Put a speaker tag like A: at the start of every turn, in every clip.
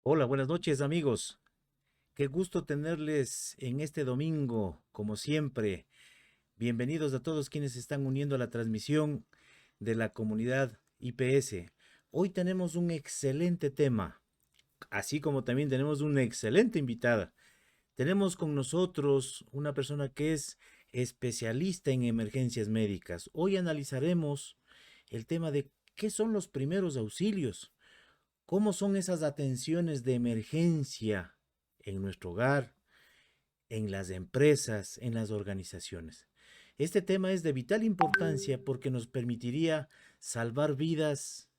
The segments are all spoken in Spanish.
A: Hola, buenas noches amigos. Qué gusto tenerles en este domingo, como siempre. Bienvenidos a todos quienes se están uniendo a la transmisión de la comunidad IPS. Hoy tenemos un excelente tema, así como también tenemos una excelente invitada. Tenemos con nosotros una persona que es especialista en emergencias médicas. Hoy analizaremos el tema de qué son los primeros auxilios. ¿Cómo son esas atenciones de emergencia en nuestro hogar, en las empresas, en las organizaciones? Este tema es de vital importancia porque nos permitiría salvar vidas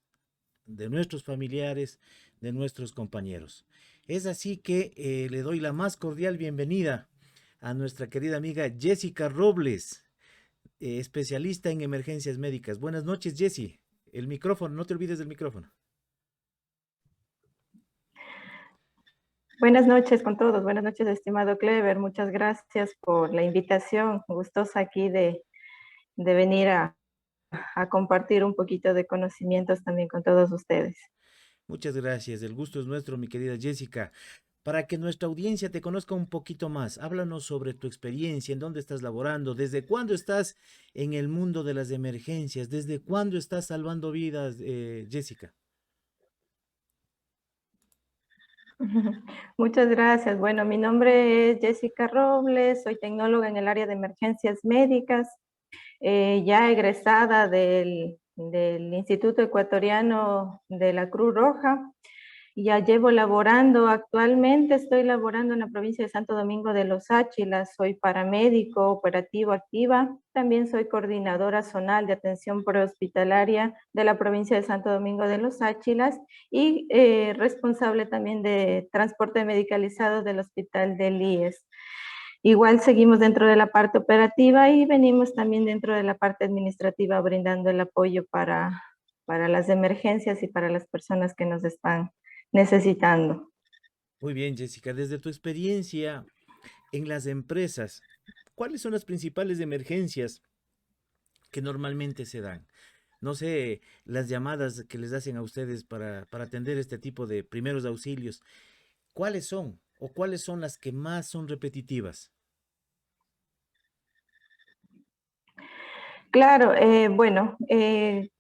A: de nuestros familiares, de nuestros compañeros. Es así que le doy la más cordial bienvenida a nuestra querida amiga Jessica Robles, especialista en emergencias médicas. Buenas noches, Jessie. El micrófono, no te olvides del micrófono.
B: Buenas noches con todos. Buenas noches, estimado Clever. Muchas gracias por la invitación. Gustosa aquí de venir a compartir un poquito de conocimientos también con todos ustedes.
A: Muchas gracias, el gusto es nuestro, mi querida Jessica. Para que nuestra audiencia te conozca un poquito más, háblanos sobre tu experiencia, en dónde estás laborando, desde cuándo estás en el mundo de las emergencias, desde cuándo estás salvando vidas, Jessica.
B: Muchas gracias. Bueno, mi nombre es Jessica Robles, soy tecnóloga en el área de emergencias médicas, ya egresada del Instituto Ecuatoriano de la Cruz Roja. Ya llevo laborando, actualmente estoy laborando en la provincia de Santo Domingo de los Áchilas, soy paramédico operativo activa, también soy coordinadora zonal de atención prehospitalaria de la provincia de Santo Domingo de los Áchilas y responsable también de transporte medicalizado del hospital del IES. Igual seguimos dentro de la parte operativa y venimos también dentro de la parte administrativa brindando el apoyo para las emergencias y para las personas que nos están necesitando.
A: Muy bien, Jessica, desde tu experiencia en las empresas, ¿cuáles son las principales emergencias que normalmente se dan? No sé, las llamadas que les hacen a ustedes para atender este tipo de primeros auxilios, ¿cuáles son o cuáles son las que más son repetitivas?
B: Claro, bueno,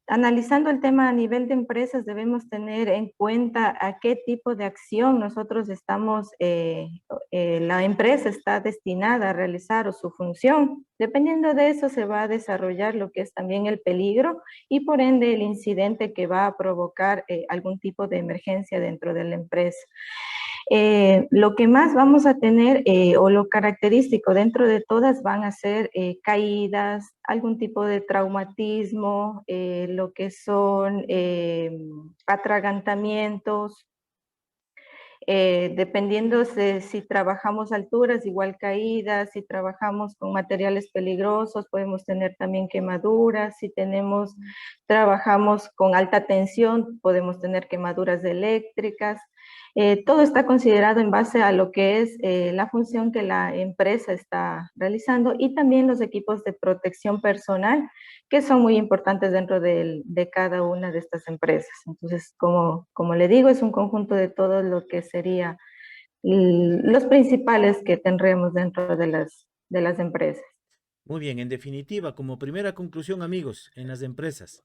B: analizando el tema a nivel de empresas, debemos tener en cuenta a qué tipo de acción nosotros estamos, la empresa está destinada a realizar o su función. Dependiendo de eso se va a desarrollar lo que es también el peligro y por ende el incidente que va a provocar algún tipo de emergencia dentro de la empresa. Lo que más vamos a tener o lo característico dentro de todas van a ser caídas, algún tipo de traumatismo, lo que son atragantamientos, dependiendo de si trabajamos alturas, igual caídas, si trabajamos con materiales peligrosos, podemos tener también quemaduras, si trabajamos con alta tensión, podemos tener quemaduras eléctricas. Todo está considerado en base a lo que es la función que la empresa está realizando y también los equipos de protección personal que son muy importantes dentro de cada una de estas empresas. Entonces, como le digo, es un conjunto de todo lo que sería los principales que tendremos dentro de las empresas.
A: Muy bien, en definitiva, como primera conclusión, amigos, en las empresas,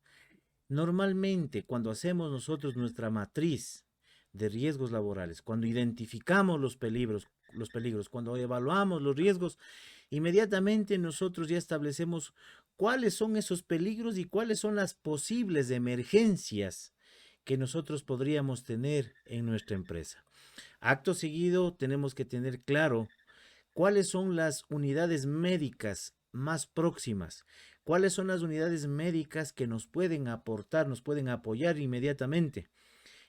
A: normalmente cuando hacemos nosotros nuestra matriz de riesgos laborales, cuando identificamos los peligros, cuando evaluamos los riesgos, inmediatamente nosotros ya establecemos cuáles son esos peligros y cuáles son las posibles emergencias que nosotros podríamos tener en nuestra empresa. Acto seguido, tenemos que tener claro cuáles son las unidades médicas más próximas, cuáles son las unidades médicas que nos pueden aportar, nos pueden apoyar inmediatamente.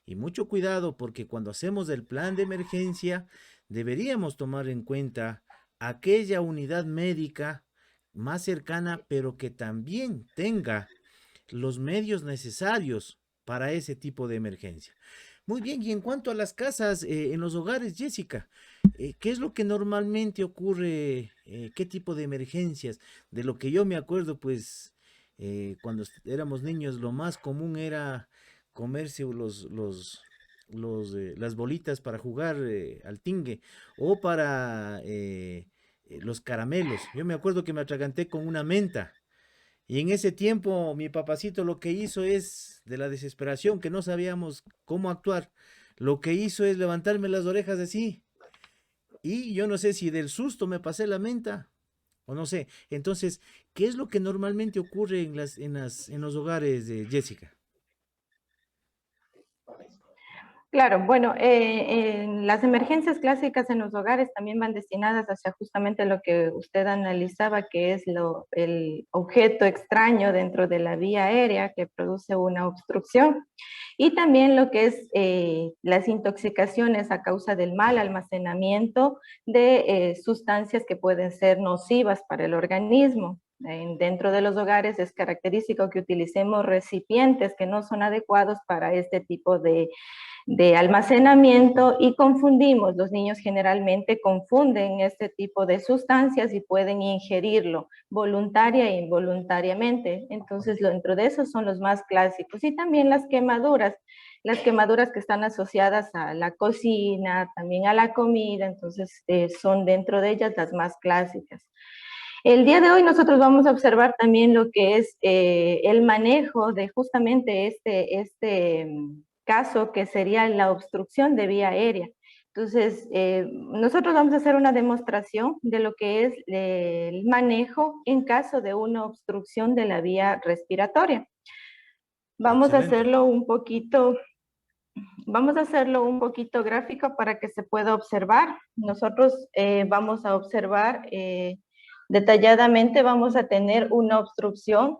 A: Y mucho cuidado porque cuando hacemos el plan de emergencia deberíamos tomar en cuenta aquella unidad médica más cercana, pero que también tenga los medios necesarios para ese tipo de emergencia. Muy bien, y en cuanto a las casas, en los hogares, Jessica, ¿qué es lo que normalmente ocurre? ¿Qué tipo de emergencias? De lo que yo me acuerdo, pues, cuando éramos niños, lo más común era comerse las bolitas para jugar al tingue o para los caramelos. Yo me acuerdo que me atraganté con una menta. Y en ese tiempo mi papacito lo que hizo es, de la desesperación, que no sabíamos cómo actuar, lo que hizo es levantarme las orejas así. Y yo no sé si del susto me pasé la menta o no sé. Entonces, ¿qué es lo que normalmente ocurre en los hogares de Jessica?
B: Claro, bueno, las emergencias clásicas en los hogares también van destinadas hacia justamente lo que usted analizaba, que es el objeto extraño dentro de la vía aérea que produce una obstrucción, y también lo que es las intoxicaciones a causa del mal almacenamiento de sustancias que pueden ser nocivas para el organismo. Dentro de los hogares es característico que utilicemos recipientes que no son adecuados para este tipo de almacenamiento y confundimos, los niños generalmente confunden este tipo de sustancias y pueden ingerirlo voluntaria e involuntariamente. Entonces, dentro de esos son los más clásicos. Y también las quemaduras que están asociadas a la cocina, también a la comida, entonces son dentro de ellas las más clásicas. El día de hoy nosotros vamos a observar también lo que es el manejo de justamente este caso que sería la obstrucción de vía aérea. Entonces, nosotros vamos a hacer una demostración de lo que es el manejo en caso de una obstrucción de la vía respiratoria. Vamos a
A: Excelente.
B: hacerlo un poquito, vamos a hacerlo un poquito gráfico para que se pueda observar. Nosotros vamos a observar detalladamente, vamos a tener una obstrucción.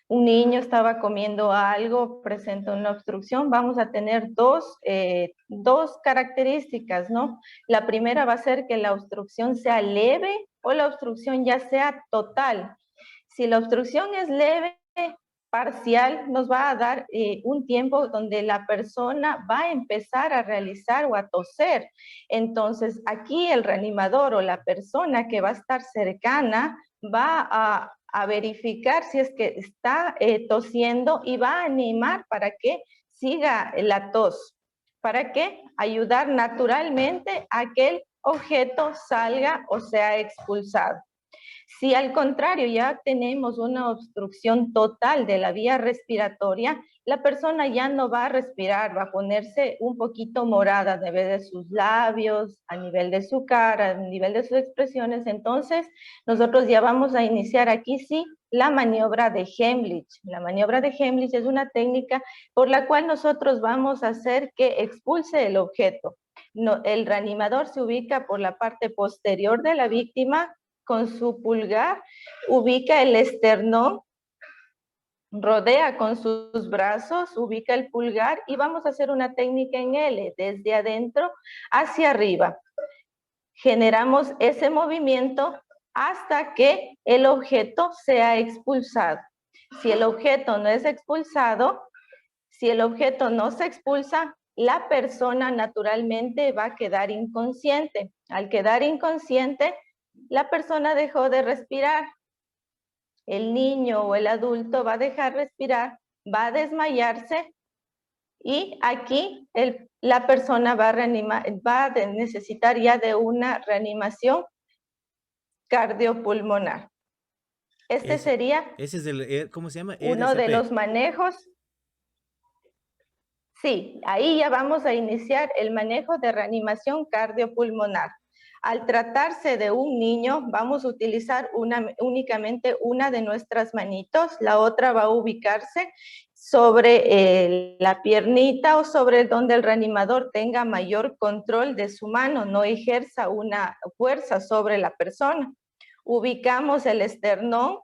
B: Un niño estaba comiendo algo, presenta una obstrucción, vamos a tener dos características, ¿no? La primera va a ser que la obstrucción sea leve o la obstrucción ya sea total. Si la obstrucción es leve, parcial, nos va a dar un tiempo donde la persona va a empezar a realizar o a toser. Entonces, aquí el reanimador o la persona que va a estar cercana va a verificar si es que está tosiendo y va a animar para que siga la tos. ¿Para qué? Ayudar naturalmente a que el objeto salga o sea expulsado. Si al contrario ya tenemos una obstrucción total de la vía respiratoria, la persona ya no va a respirar, va a ponerse un poquito morada a nivel de sus labios, a nivel de su cara, a nivel de sus expresiones. Entonces, nosotros ya vamos a iniciar aquí sí la maniobra de Heimlich. La maniobra de Heimlich es una técnica por la cual nosotros vamos a hacer que expulse el objeto. No, el reanimador se ubica por la parte posterior de la víctima, con su pulgar, ubica el esternón, rodea con sus brazos, ubica el pulgar y vamos a hacer una técnica en L, desde adentro hacia arriba. Generamos ese movimiento hasta que el objeto sea expulsado. Si el objeto no es expulsado, si el objeto no se expulsa, la persona naturalmente va a quedar inconsciente. Al quedar inconsciente, la persona dejó de respirar. El niño o el adulto va a dejar respirar, va a desmayarse y aquí la persona va a necesitar ya de una reanimación cardiopulmonar. Este
A: Ese,
B: sería
A: ese es ¿cómo se llama?
B: uno de
A: RCP.
B: los manejos. Sí, ahí ya vamos a iniciar el manejo de reanimación cardiopulmonar. Al tratarse de un niño, vamos a utilizar únicamente una de nuestras manitos, la otra va a ubicarse sobre la piernita o sobre donde el reanimador tenga mayor control de su mano, no ejerza una fuerza sobre la persona. Ubicamos el esternón.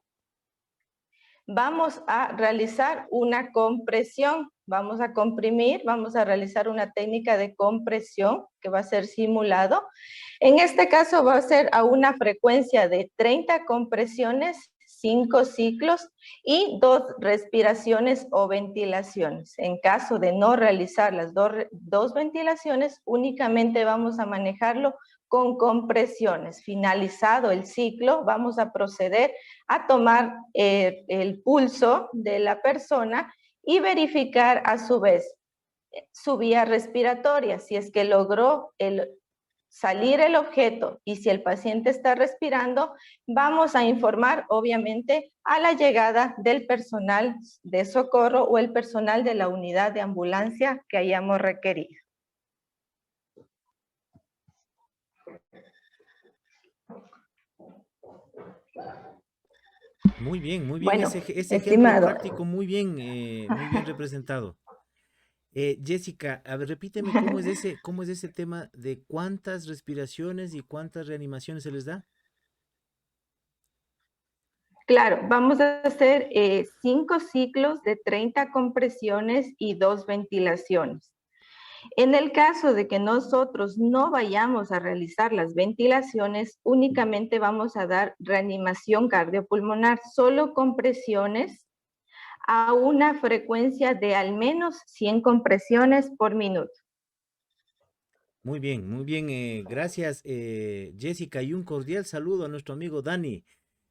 B: Vamos a realizar una compresión, vamos a comprimir, vamos a realizar una técnica de compresión que va a ser simulado. En este caso va a ser a una frecuencia de 30 compresiones, 5 ciclos y 2 respiraciones o ventilaciones. En caso de no realizar las dos ventilaciones, únicamente vamos a manejarlo con compresiones. Finalizado el ciclo, vamos a proceder a tomar el pulso de la persona y verificar a su vez su vía respiratoria. Si es que logró salir el objeto y si el paciente está respirando, vamos a informar obviamente a la llegada del personal de socorro o el personal de la unidad de ambulancia que hayamos requerido.
A: Muy bien,
B: Bueno,
A: ese ejemplo
B: estimado.
A: práctico, muy bien representado. Jessica, a ver, repíteme cómo es ese tema de cuántas respiraciones y cuántas reanimaciones se les da.
B: Claro, vamos a hacer 5 ciclos de 30 compresiones y 2 ventilaciones. En el caso de que nosotros no vayamos a realizar las ventilaciones, únicamente vamos a dar reanimación cardiopulmonar, solo compresiones a una frecuencia de al menos 100 compresiones por minuto.
A: Muy bien, gracias Jessica y un cordial saludo a nuestro amigo Dani.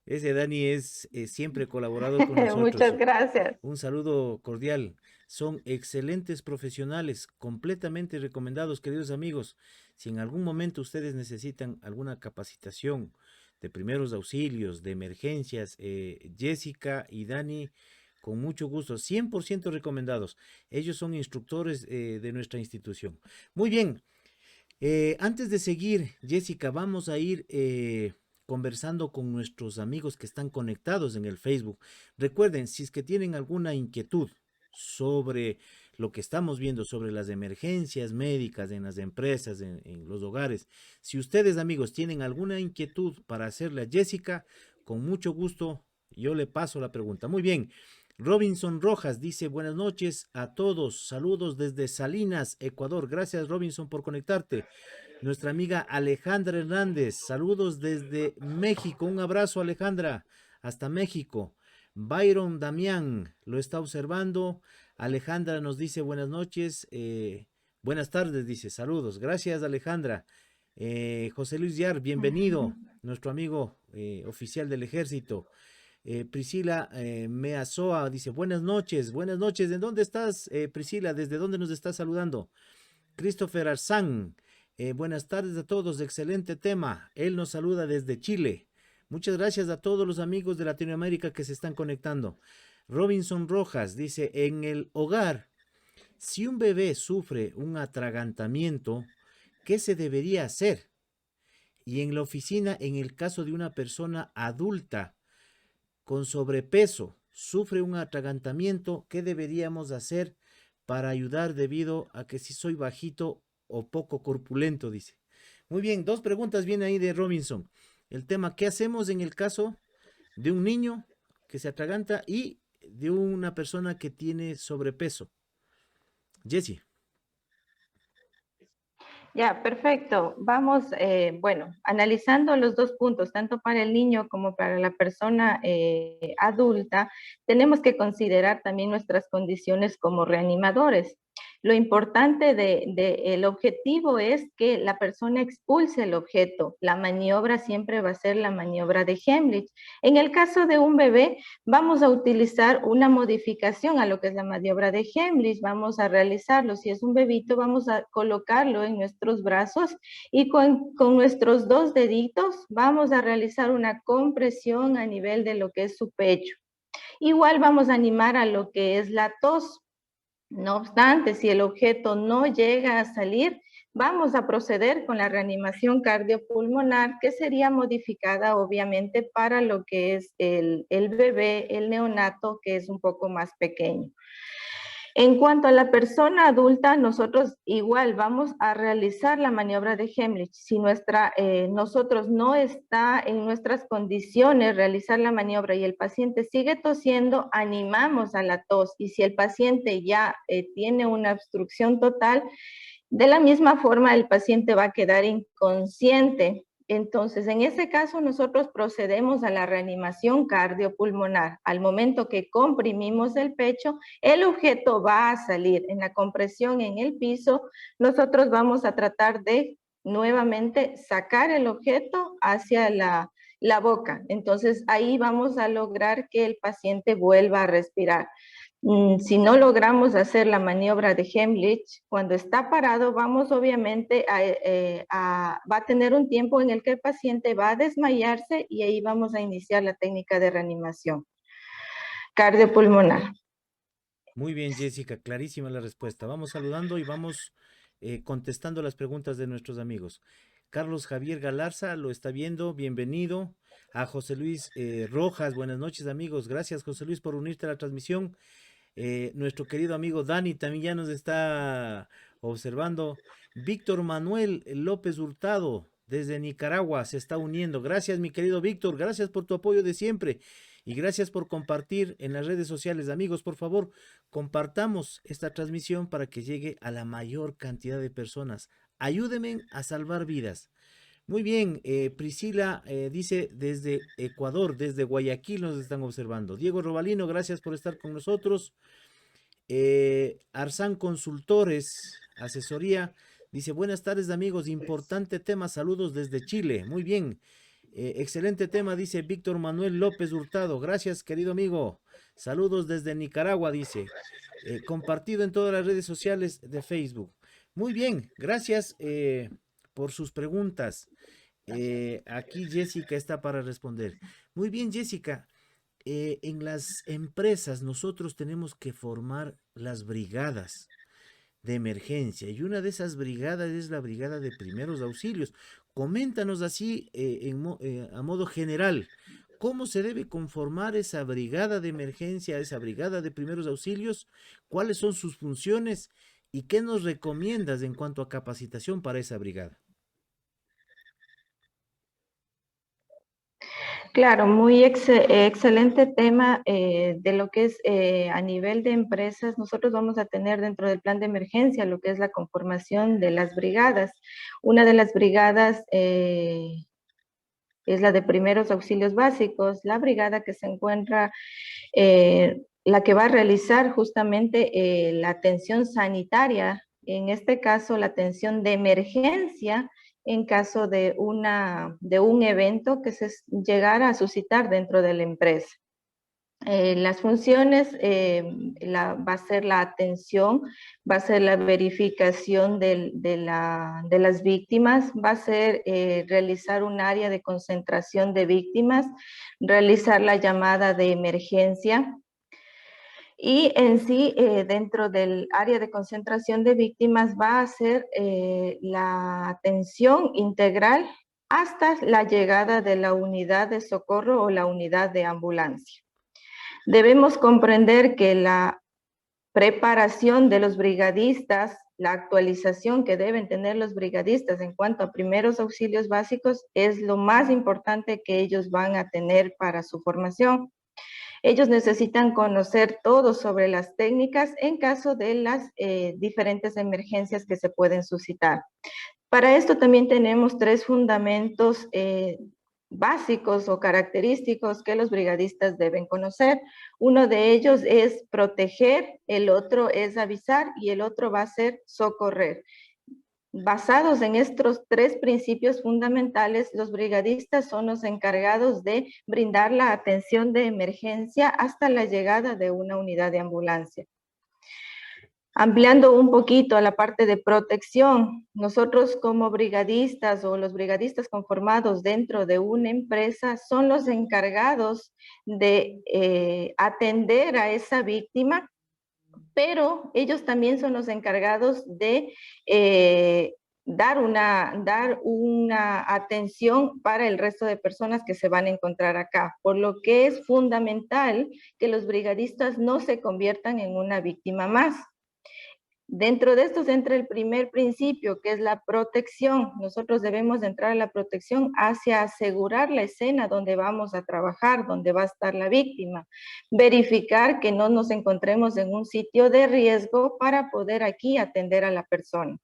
A: Ese Dani es siempre colaborador con nosotros.
B: Muchas gracias.
A: Un saludo cordial. Son excelentes profesionales, completamente recomendados, queridos amigos. Si en algún momento ustedes necesitan alguna capacitación de primeros auxilios, de emergencias, Jessica y Dani, con mucho gusto, 100% recomendados. Ellos son instructores de nuestra institución. Muy bien. Antes de seguir, Jessica, vamos a ir conversando con nuestros amigos que están conectados en el Facebook. Recuerden, si es que tienen alguna inquietud sobre lo que estamos viendo, sobre las emergencias médicas en las empresas, en los hogares, si ustedes, amigos, tienen alguna inquietud para hacerle a Jessica, con mucho gusto yo le paso la pregunta. Muy bien. Robinson Rojas dice buenas noches a todos, saludos desde Salinas, Ecuador. Gracias Robinson por conectarte. Nuestra amiga Alejandra Hernández, saludos desde México. Un abrazo Alejandra, hasta México. Byron Damián lo está observando. Alejandra nos dice buenas noches, buenas tardes, dice saludos. Gracias Alejandra. José Luis Yar, bienvenido, nuestro amigo oficial del ejército. Priscila Meazoa dice buenas noches. ¿En dónde estás, Priscila? ¿Desde dónde nos estás saludando? Christopher Arzán, buenas tardes a todos, excelente tema. Él nos saluda desde Chile. Muchas gracias a todos los amigos de Latinoamérica que se están conectando. Robinson Rojas dice, en el hogar, si un bebé sufre un atragantamiento, ¿qué se debería hacer? Y en la oficina, en el caso de una persona adulta, con sobrepeso, sufre un atragantamiento, ¿qué deberíamos hacer para ayudar debido a que si soy bajito o poco corpulento? Dice. Muy bien, 2 preguntas vienen ahí de Robinson. El tema, ¿qué hacemos en el caso de un niño que se atraganta y de una persona que tiene sobrepeso? Jessie.
B: Ya, perfecto. Vamos, bueno, analizando los 2 puntos, tanto para el niño como para la persona adulta, tenemos que considerar también nuestras condiciones como reanimadores. Lo importante el objetivo es que la persona expulse el objeto. La maniobra siempre va a ser la maniobra de Heimlich. En el caso de un bebé, vamos a utilizar una modificación a lo que es la maniobra de Heimlich. Vamos a realizarlo. Si es un bebito, vamos a colocarlo en nuestros brazos y con nuestros 2 deditos vamos a realizar una compresión a nivel de lo que es su pecho. Igual vamos a animar a lo que es la tos. No obstante, si el objeto no llega a salir, vamos a proceder con la reanimación cardiopulmonar, que sería modificada obviamente para lo que es el bebé, el neonato, que es un poco más pequeño. En cuanto a la persona adulta, nosotros igual vamos a realizar la maniobra de Heimlich. Si nosotros no está en nuestras condiciones realizar la maniobra y el paciente sigue tosiendo, animamos a la tos. Y si el paciente ya tiene una obstrucción total, de la misma forma el paciente va a quedar inconsciente. Entonces, en ese caso, nosotros procedemos a la reanimación cardiopulmonar. Al momento que comprimimos el pecho, el objeto va a salir. En la compresión en el piso, nosotros vamos a tratar de nuevamente sacar el objeto hacia la boca. Entonces, ahí vamos a lograr que el paciente vuelva a respirar. Si no logramos hacer la maniobra de Heimlich, cuando está parado, vamos obviamente va a tener un tiempo en el que el paciente va a desmayarse y ahí vamos a iniciar la técnica de reanimación cardiopulmonar.
A: Muy bien, Jessica, clarísima la respuesta. Vamos saludando y vamos contestando las preguntas de nuestros amigos. Carlos Javier Galarza lo está viendo, bienvenido. A José Luis Rojas, buenas noches amigos. Gracias José Luis por unirte a la transmisión. Nuestro querido amigo Dani también ya nos está observando. Víctor Manuel López Hurtado, desde Nicaragua, se está uniendo. Gracias, mi querido Víctor. Gracias por tu apoyo de siempre. Y gracias por compartir en las redes sociales. Amigos, por favor, compartamos esta transmisión para que llegue a la mayor cantidad de personas. Ayúdenme a salvar vidas. Muy bien, Priscila dice desde Ecuador, desde Guayaquil nos están observando. Diego Robalino, gracias por estar con nosotros. Arsan Consultores, asesoría, dice buenas tardes amigos, importante tema, saludos desde Chile. Muy bien, excelente tema, dice Víctor Manuel López Hurtado. Gracias querido amigo. Saludos desde Nicaragua, dice. Compartido en todas las redes sociales de Facebook. Muy bien, gracias por sus preguntas. Aquí Jessica está para responder. Muy bien, Jessica. En las empresas nosotros tenemos que formar las brigadas de emergencia y una de esas brigadas es la brigada de primeros auxilios. Coméntanos así a modo general, ¿cómo se debe conformar esa brigada de emergencia, esa brigada de primeros auxilios? ¿Cuáles son sus funciones? ¿Y qué nos recomiendas en cuanto a capacitación para esa brigada?
B: Claro, muy excelente tema de lo que es a nivel de empresas. Nosotros vamos a tener dentro del plan de emergencia lo que es la conformación de las brigadas. Una de las brigadas es la de primeros auxilios básicos, la brigada que se encuentra, la que va a realizar justamente la atención sanitaria, en este caso la atención de emergencia en caso de un evento que se llegara a suscitar dentro de la empresa. Las funciones va a ser la atención, va a ser la verificación de las víctimas, va a ser realizar un área de concentración de víctimas, realizar la llamada de emergencia y en sí dentro del área de concentración de víctimas va a ser la atención integral hasta la llegada de la unidad de socorro o la unidad de ambulancia. Debemos comprender que la preparación de los brigadistas, la actualización que deben tener los brigadistas en cuanto a primeros auxilios básicos es lo más importante que ellos van a tener para su formación. Ellos necesitan conocer todo sobre las técnicas en caso de las diferentes emergencias que se pueden suscitar. Para esto también tenemos 3 fundamentos básicos o característicos que los brigadistas deben conocer. Uno de ellos es proteger, el otro es avisar y el otro va a ser socorrer. Basados en estos 3 principios fundamentales, los brigadistas son los encargados de brindar la atención de emergencia hasta la llegada de una unidad de ambulancia. Ampliando un poquito a la parte de protección, nosotros como brigadistas o los brigadistas conformados dentro de una empresa son los encargados de atender a esa víctima, pero ellos también son los encargados de dar una atención para el resto de personas que se van a encontrar acá, por lo que es fundamental que los brigadistas no se conviertan en una víctima más. Dentro de esto se entra el primer principio, que es la protección. Nosotros debemos entrar a la protección hacia asegurar la escena donde vamos a trabajar, donde va a estar la víctima. Verificar que no nos encontremos en un sitio de riesgo para poder aquí atender a la persona.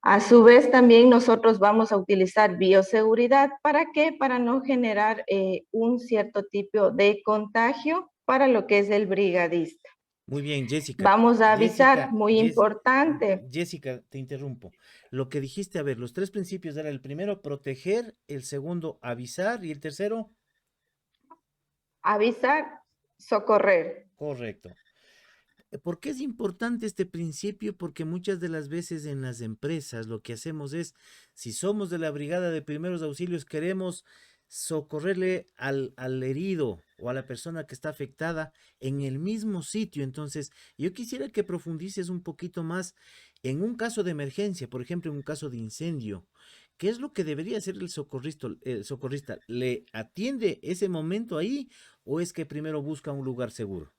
B: A su vez, también nosotros vamos a utilizar bioseguridad. ¿Para qué? Para no generar un cierto tipo de contagio para lo que es el brigadista.
A: Muy bien, Jessica.
B: Vamos a avisar,
A: Jessica,
B: muy importante.
A: Jessica, te interrumpo. Lo que dijiste, a ver, los 3 principios era el primero, proteger, el segundo, avisar y el tercero,
B: Avisar, socorrer.
A: correcto. ¿Por qué es importante este principio? Porque muchas de las veces en las empresas lo que hacemos es, si somos de la brigada de primeros auxilios, queremos socorrerle al herido o a la persona que está afectada en el mismo sitio. Entonces, yo quisiera que profundices un poquito más en un caso de emergencia, por ejemplo, en un caso de incendio. ¿Qué es lo que debería hacer el socorrista? El socorrista, ¿le atiende ese momento ahí o es que primero busca un lugar seguro?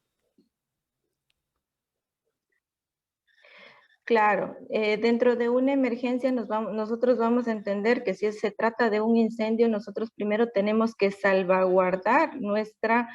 B: Claro, dentro de una emergencia nosotros vamos a entender que si se trata de un incendio, nosotros primero tenemos que salvaguardar nuestra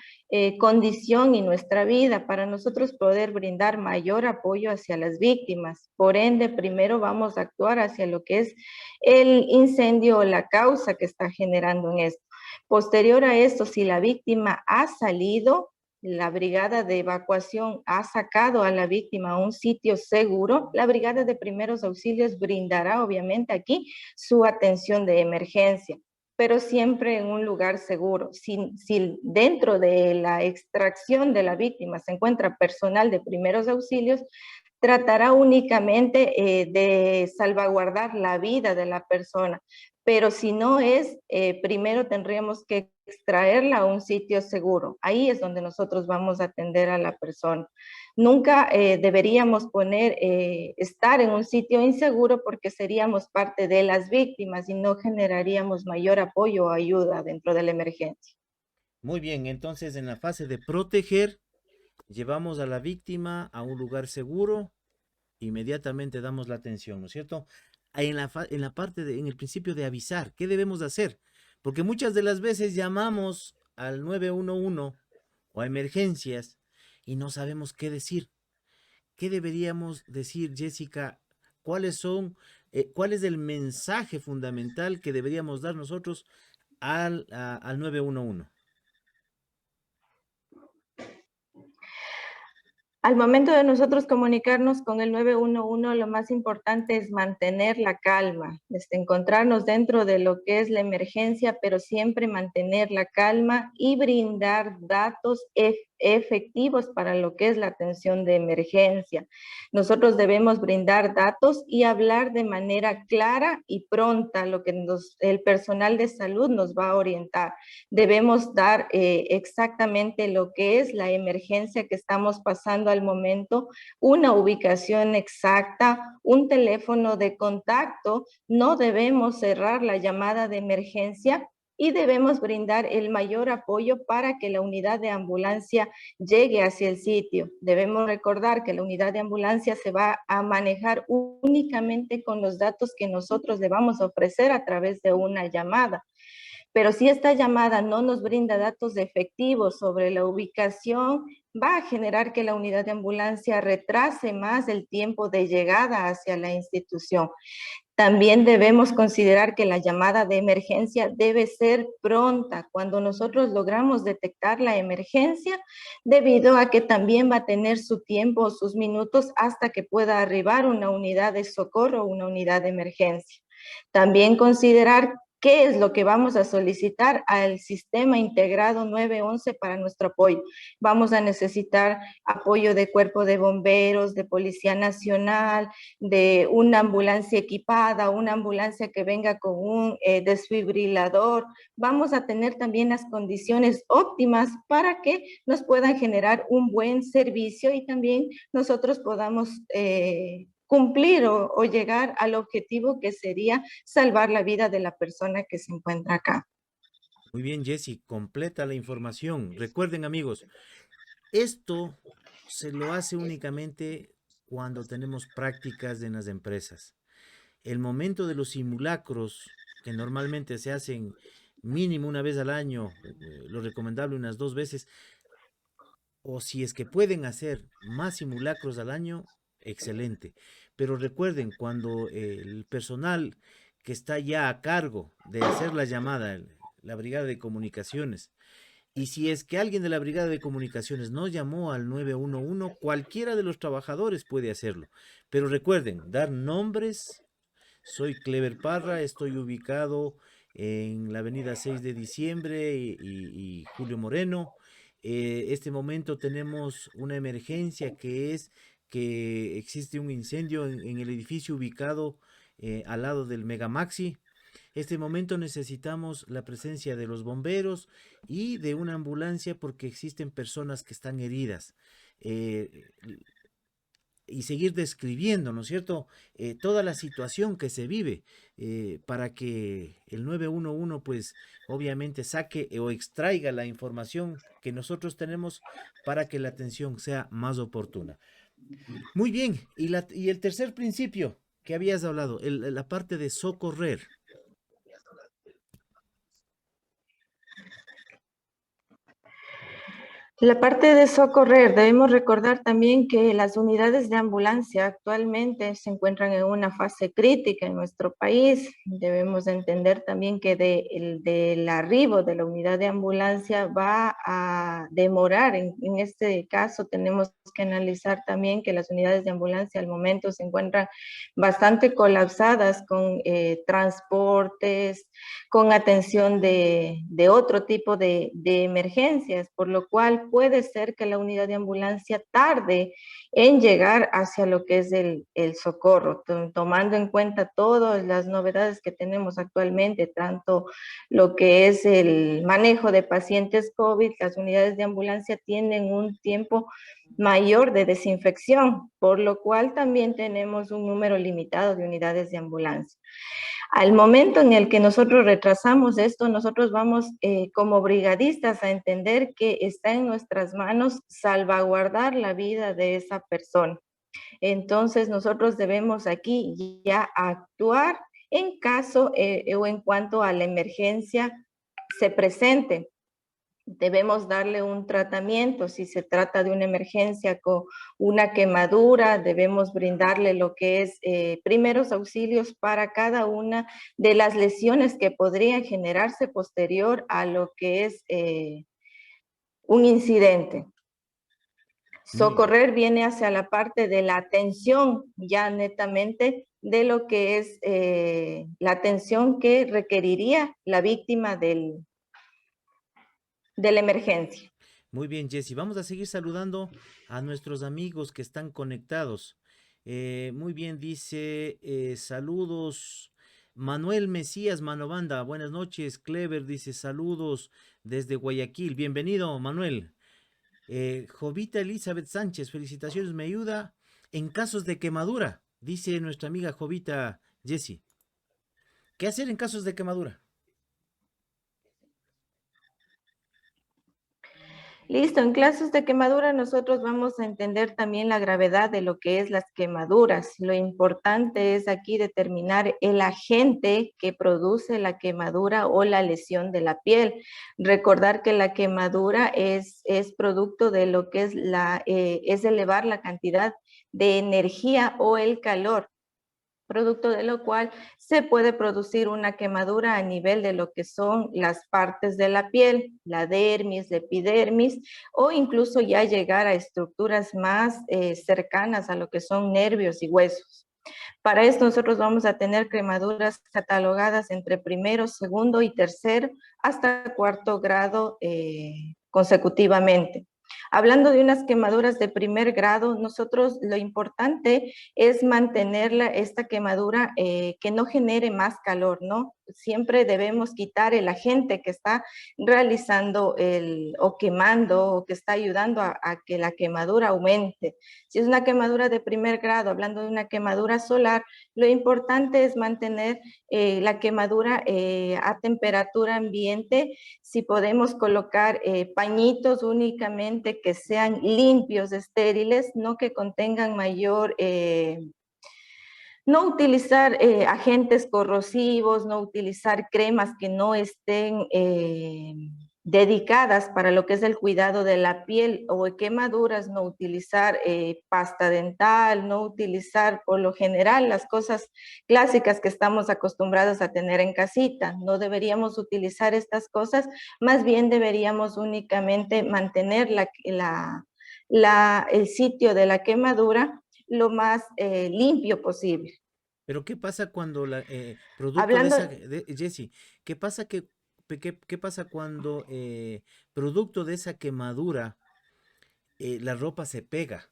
B: condición y nuestra vida para nosotros poder brindar mayor apoyo hacia las víctimas. Por ende, primero vamos a actuar hacia lo que es el incendio o la causa que está generando en esto. Posterior a esto, si la víctima ha salido, la brigada de evacuación ha sacado a la víctima a un sitio seguro, la brigada de primeros auxilios brindará obviamente aquí su atención de emergencia, pero siempre en un lugar seguro. Si dentro de la extracción de la víctima se encuentra personal de primeros auxilios, tratará únicamente de salvaguardar la vida de la persona, pero si no es, primero tendríamos que extraerla a un sitio seguro. Ahí es donde nosotros vamos a atender a la persona. Nunca deberíamos estar en un sitio inseguro porque seríamos parte de las víctimas y no generaríamos mayor apoyo o ayuda dentro de la emergencia.
A: Muy bien, entonces en la fase de proteger, llevamos a la víctima a un lugar seguro, inmediatamente damos la atención, ¿no es cierto? En la parte en el principio de avisar, ¿qué debemos hacer? Porque muchas de las veces llamamos al 911 o a emergencias y no sabemos qué decir. ¿Qué deberíamos decir, Jessica? ¿Cuál es el mensaje fundamental que deberíamos dar nosotros al 911?
B: Al momento de nosotros comunicarnos con el 911, lo más importante es mantener la calma, encontrarnos dentro de lo que es la emergencia, pero siempre mantener la calma y brindar datos efectivos para lo que es la atención de emergencia. Nosotros debemos brindar datos y hablar de manera clara y pronta lo que el personal de salud nos va a orientar. Debemos dar exactamente lo que es la emergencia que estamos pasando al momento, una ubicación exacta, un teléfono de contacto. No debemos cerrar la llamada de emergencia y debemos brindar el mayor apoyo para que la unidad de ambulancia llegue hacia el sitio. Debemos recordar que la unidad de ambulancia se va a manejar únicamente con los datos que nosotros le vamos a ofrecer a través de una llamada. Pero si esta llamada no nos brinda datos efectivos sobre la ubicación, va a generar que la unidad de ambulancia retrase más el tiempo de llegada hacia la institución. También debemos considerar que la llamada de emergencia debe ser pronta cuando nosotros logramos detectar la emergencia, debido a que también va a tener su tiempo o sus minutos hasta que pueda arribar una unidad de socorro o una unidad de emergencia. También considerar qué es lo que vamos a solicitar al sistema integrado 911 para nuestro apoyo. Vamos a necesitar apoyo de cuerpo de bomberos, de Policía Nacional, de una ambulancia equipada, una ambulancia que venga con un desfibrilador. Vamos a tener también las condiciones óptimas para que nos puedan generar un buen servicio y también nosotros podamos cumplir o llegar al objetivo que sería salvar la vida de la persona que se encuentra acá.
A: Muy bien, Jessy, completa la información. Recuerden, amigos, esto se lo hace únicamente cuando tenemos prácticas en las empresas. El momento de los simulacros, que normalmente se hacen mínimo una vez al año, lo recomendable unas 2 veces, o si es que pueden hacer más simulacros al año, excelente. Pero recuerden, cuando el personal que está ya a cargo de hacer la llamada, la brigada de comunicaciones, y si es que alguien de la brigada de comunicaciones no llamó al 911, cualquiera de los trabajadores puede hacerlo. Pero recuerden, dar nombres. Soy Clever Parra, estoy ubicado en la avenida 6 de diciembre y Julio Moreno. Este momento tenemos una emergencia que es que existe un incendio en el edificio ubicado al lado del Megamaxi. Este momento necesitamos la presencia de los bomberos y de una ambulancia porque existen personas que están heridas. Eh, y seguir describiendo, ¿no es cierto?, toda la situación que se vive para que el 911 pues obviamente saque o extraiga la información que nosotros tenemos para que la atención sea más oportuna. Muy bien, y el tercer principio que habías hablado, la parte de socorrer.
B: La parte de socorrer, debemos recordar también que las unidades de ambulancia actualmente se encuentran en una fase crítica en nuestro país. Debemos entender también que del arribo de la unidad de ambulancia va a demorar. En este caso tenemos que analizar también que las unidades de ambulancia al momento se encuentran bastante colapsadas con transportes, con atención de otro tipo de emergencias, por lo cual puede ser que la unidad de ambulancia tarde en llegar hacia lo que es el socorro, tomando en cuenta todas las novedades que tenemos actualmente, tanto lo que es el manejo de pacientes COVID, las unidades de ambulancia tienen un tiempo mayor de desinfección, por lo cual también tenemos un número limitado de unidades de ambulancia. Al momento en el que nosotros retrasamos esto, nosotros vamos como brigadistas a entender que está en nuestras manos salvaguardar la vida de esa persona. Entonces nosotros debemos aquí ya actuar en caso o en cuanto a la emergencia se presente. Debemos darle un tratamiento. Si se trata de una emergencia con una quemadura, debemos brindarle lo que es primeros auxilios para cada una de las lesiones que podrían generarse posterior a lo que es un incidente.
A: Muy bien.
B: Socorrer viene hacia la parte de la atención, ya netamente de lo que es la atención que requeriría la víctima de la emergencia.
A: Muy bien, Jesse. Vamos a seguir saludando a nuestros amigos que están conectados. Muy bien, dice saludos. Manuel Mesías Manobanda, buenas noches. Clever dice saludos desde Guayaquil. Bienvenido, Manuel. Jovita Elizabeth Sánchez, felicitaciones, me ayuda en casos de quemadura, dice nuestra amiga Jovita Jessie. ¿Qué hacer en casos de quemadura?
B: Listo, en casos de quemadura nosotros vamos a entender también la gravedad de lo que es las quemaduras. Lo importante es aquí determinar el agente que produce la quemadura o la lesión de la piel. Recordar que la quemadura es producto de lo que es elevar la cantidad de energía o el calor, producto de lo cual se puede producir una quemadura a nivel de lo que son las partes de la piel, la dermis, la epidermis, o incluso ya llegar a estructuras más cercanas a lo que son nervios y huesos. Para esto nosotros vamos a tener quemaduras catalogadas entre primero, segundo y tercer hasta cuarto grado consecutivamente. Hablando de unas quemaduras de primer grado, nosotros lo importante es mantener esta quemadura que no genere más calor, ¿no? Siempre debemos quitar el agente que está realizando o quemando o que está ayudando a que la quemadura aumente. Si es una quemadura de primer grado, hablando de una quemadura solar, lo importante es mantener la quemadura a temperatura ambiente. Si podemos colocar pañitos únicamente que sean limpios, estériles, no que contengan mayor no utilizar agentes corrosivos, no utilizar cremas que no estén dedicadas para lo que es el cuidado de la piel o quemaduras, no utilizar pasta dental, no utilizar por lo general las cosas clásicas que estamos acostumbrados a tener en casita. No deberíamos utilizar estas cosas, más bien deberíamos únicamente mantener el sitio de la quemadura lo más limpio posible.
A: Pero ¿qué pasa cuando producto de
B: Hablando,
A: esa, Jesse, qué pasa que qué pasa cuando, producto de esa quemadura, la ropa se pega?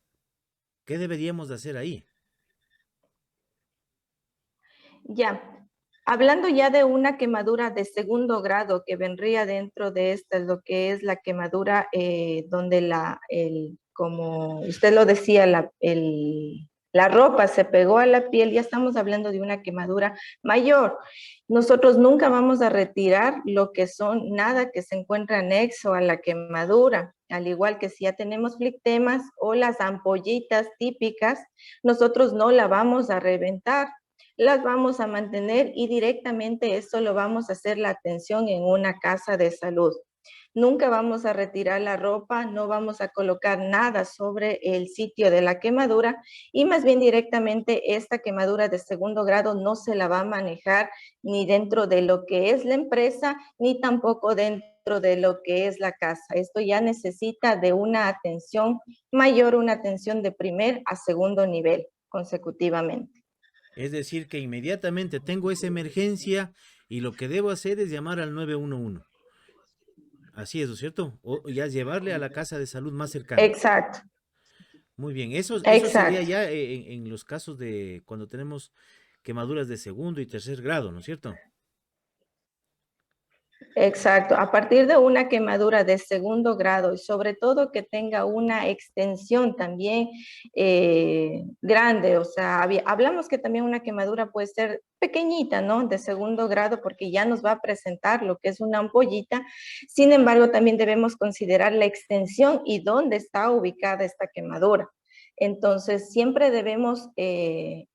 A: ¿Qué deberíamos de hacer ahí?
B: Ya, hablando ya de una quemadura de segundo grado que vendría dentro de esta, lo que es la quemadura donde como usted lo decía, la ropa se pegó a la piel, ya estamos hablando de una quemadura mayor. Nosotros nunca vamos a retirar lo que son nada que se encuentra anexo a la quemadura, al igual que si ya tenemos flictemas o las ampollitas típicas, nosotros no la vamos a reventar, las vamos a mantener y directamente esto lo vamos a hacer la atención en una casa de salud. Nunca vamos a retirar la ropa, no vamos a colocar nada sobre el sitio de la quemadura y más bien directamente esta quemadura de segundo grado no se la va a manejar ni dentro de lo que es la empresa ni tampoco dentro de lo que es la casa. Esto ya necesita de una atención mayor, una atención de primer a segundo nivel consecutivamente.
A: Es decir, que inmediatamente tengo esa emergencia y lo que debo hacer es llamar al 911. Así es, ¿no es cierto? O ya llevarle a la casa de salud más cercana.
B: Exacto,
A: Muy bien, eso sería
B: exacto.
A: ya en los casos de cuando tenemos quemaduras de segundo y tercer grado, ¿no es cierto?
B: Exacto, a partir de una quemadura de segundo grado y sobre todo que tenga una extensión también grande, o sea, hablamos que también una quemadura puede ser pequeñita, ¿no? De segundo grado porque ya nos va a presentar lo que es una ampollita, sin embargo también debemos considerar la extensión y dónde está ubicada esta quemadura. Entonces, siempre debemos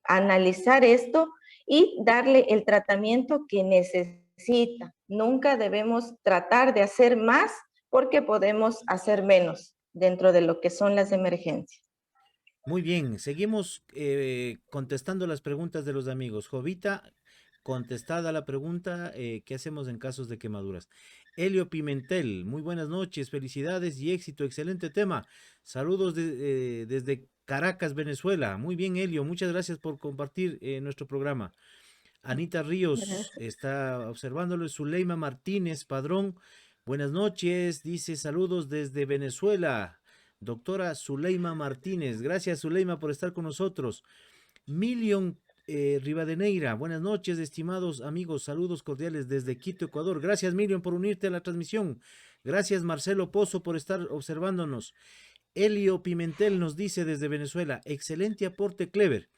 B: analizar esto y darle el tratamiento que necesita. Nunca debemos tratar de hacer más porque podemos hacer menos dentro de lo que son las emergencias.
A: Muy bien, seguimos contestando las preguntas de los amigos. Jovita, contestada la pregunta, ¿qué hacemos en casos de quemaduras? Elio Pimentel, muy buenas noches, felicidades y éxito, excelente tema. Saludos desde Caracas, Venezuela. Muy bien, Elio, muchas gracias por compartir nuestro programa. Anita Ríos
B: Gracias.
A: está observándolo. Zuleima Martínez Padrón, buenas noches, dice saludos desde Venezuela. Doctora Zuleima Martínez, gracias Zuleima por estar con nosotros. Milion Rivadeneira, buenas noches, estimados amigos, saludos cordiales desde Quito, Ecuador. Gracias Milion por unirte a la transmisión. Gracias Marcelo Pozo por estar observándonos. Elio Pimentel nos dice desde Venezuela, excelente aporte Clever.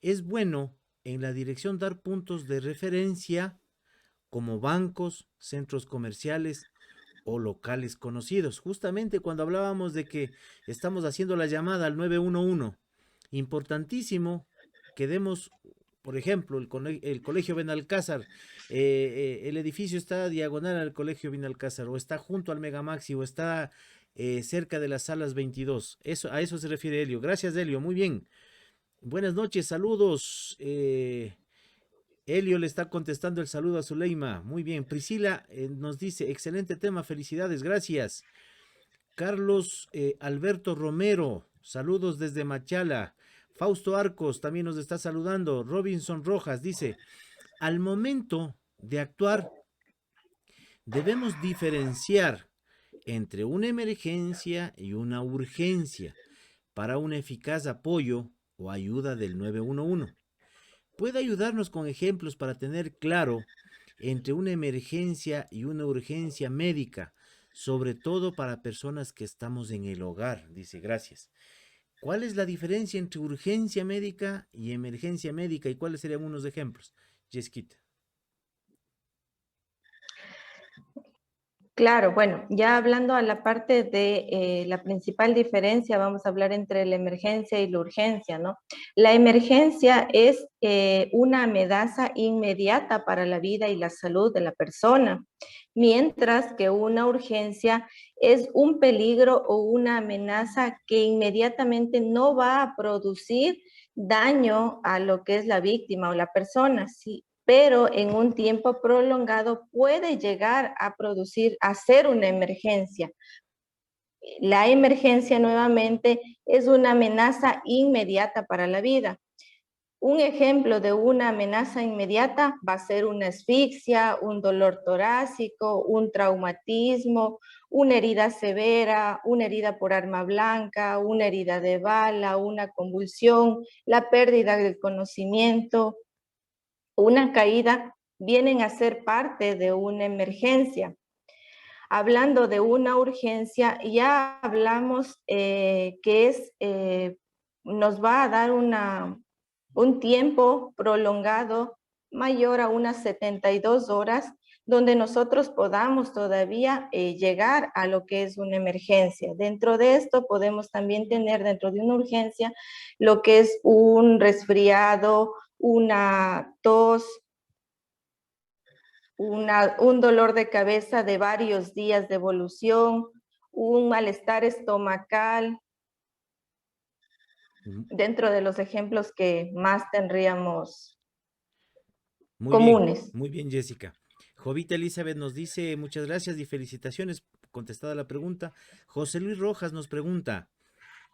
A: Es bueno en la dirección dar puntos de referencia como bancos, centros comerciales o locales conocidos. Justamente cuando hablábamos de que estamos haciendo la llamada al 911, importantísimo que demos, por ejemplo, el Colegio Benalcázar, el edificio está diagonal al Colegio Benalcázar, o está junto al Megamaxi, o está cerca de las salas 22. A eso se refiere Helio. Gracias, Helio. Muy bien. Buenas noches, saludos. Helio le está contestando el saludo a Zuleima. Muy bien. Priscila nos dice, excelente tema, felicidades, gracias. Carlos Alberto Romero, saludos desde Machala. Fausto Arcos también nos está saludando. Robinson Rojas dice, al momento de actuar, debemos diferenciar entre una emergencia y una urgencia para un eficaz apoyo o ayuda del 911. Puede ayudarnos con ejemplos para tener claro entre una emergencia y una urgencia médica, sobre todo para personas que estamos en el hogar, dice, gracias. ¿Cuál es la diferencia entre urgencia médica y emergencia médica y cuáles serían unos ejemplos? Jessica.
B: Claro, bueno, ya hablando a la parte de la principal diferencia, vamos a hablar entre la emergencia y la urgencia, ¿no? La emergencia es una amenaza inmediata para la vida y la salud de la persona, mientras que una urgencia es un peligro o una amenaza que inmediatamente no va a producir daño a lo que es la víctima o la persona, sí, pero en un tiempo prolongado puede llegar a producir, a ser una emergencia. La emergencia nuevamente es una amenaza inmediata para la vida. Un ejemplo de una amenaza inmediata va a ser una asfixia, un dolor torácico, un traumatismo, una herida severa, una herida por arma blanca, una herida de bala, una convulsión, la pérdida del conocimiento, una caída, vienen a ser parte de una emergencia. Hablando de una urgencia, ya hablamos nos va a dar un tiempo prolongado mayor a unas 72 horas, donde nosotros podamos todavía llegar a lo que es una emergencia. Dentro de esto podemos también tener dentro de una urgencia lo que es un resfriado, una tos, un dolor de cabeza de varios días de evolución, un malestar estomacal,
A: Mm,
B: dentro de los ejemplos que más tendríamos
A: muy
B: comunes.
A: bien, Jessica. Jovita Elizabeth nos dice, muchas gracias y felicitaciones, contestada la pregunta. José Luis Rojas nos pregunta,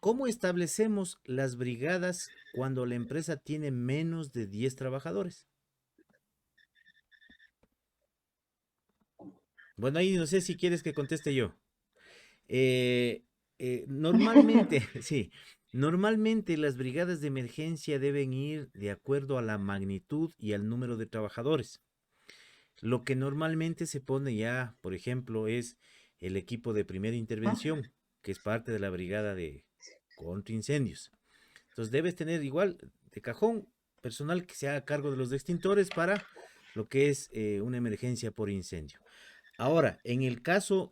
A: ¿cómo establecemos las brigadas cuando la empresa tiene menos de 10 trabajadores? Bueno, ahí no sé si quieres que conteste yo. Eh, Normalmente, sí, normalmente las brigadas de emergencia deben ir de acuerdo a la magnitud y al número de trabajadores. Lo que normalmente se pone ya, por ejemplo, es el equipo de primera intervención, que es parte de la brigada de contraincendios. Entonces debes tener igual de cajón personal que se haga cargo de los extintores para lo que es una emergencia por incendio. Ahora, en el caso,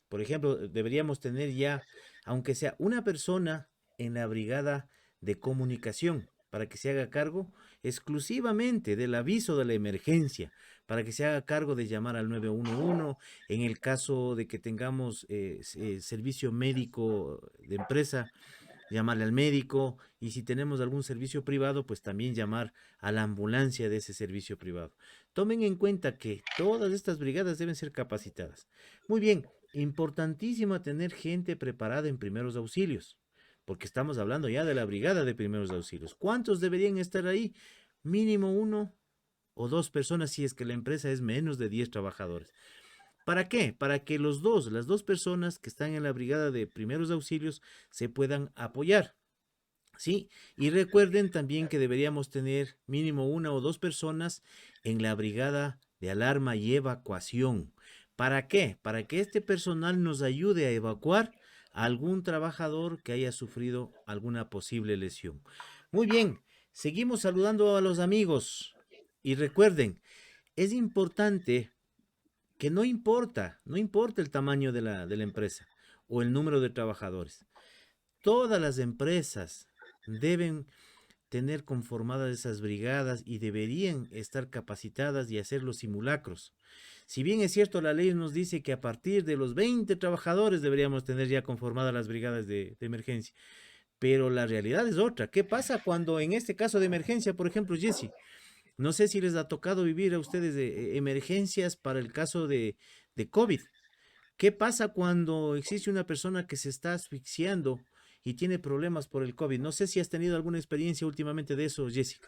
A: por ejemplo, deberíamos tener ya, aunque sea una persona en la brigada de comunicación, para que se haga cargo exclusivamente del aviso de la emergencia, para que se haga cargo de llamar al 911, en el caso de que tengamos servicio médico de empresa, llamarle al médico, y si tenemos algún servicio privado, pues también llamar a la ambulancia de ese servicio privado. Tomen en cuenta que todas estas brigadas deben ser capacitadas. Muy bien, importantísimo tener gente preparada en primeros auxilios, porque estamos hablando ya de la brigada de primeros auxilios. ¿Cuántos deberían estar ahí? Mínimo uno o dos personas si es que la empresa es menos de 10 trabajadores. ¿Para qué? Para que las dos personas que están en la brigada de primeros auxilios se puedan apoyar. Sí, y recuerden también que deberíamos tener mínimo una o dos personas en la brigada de alarma y evacuación. ¿Para qué? Para que este personal nos ayude a evacuar a algún trabajador que haya sufrido alguna posible lesión. Muy bien, seguimos saludando a los amigos. Y recuerden, es importante que no importa el tamaño de la empresa o el número de trabajadores. Todas las empresas deben tener conformadas esas brigadas y deberían estar capacitadas y hacer los simulacros. Si bien es cierto, la ley nos dice que a partir de los 20 trabajadores deberíamos tener ya conformadas las brigadas de emergencia, pero la realidad es otra. ¿Qué pasa cuando en este caso de emergencia, por ejemplo, Jesse, no sé si les ha tocado vivir a ustedes de emergencias para el caso de COVID? ¿Qué pasa cuando existe una persona que se está asfixiando y tiene problemas por el COVID? No sé si has tenido alguna experiencia últimamente de eso, Jessica.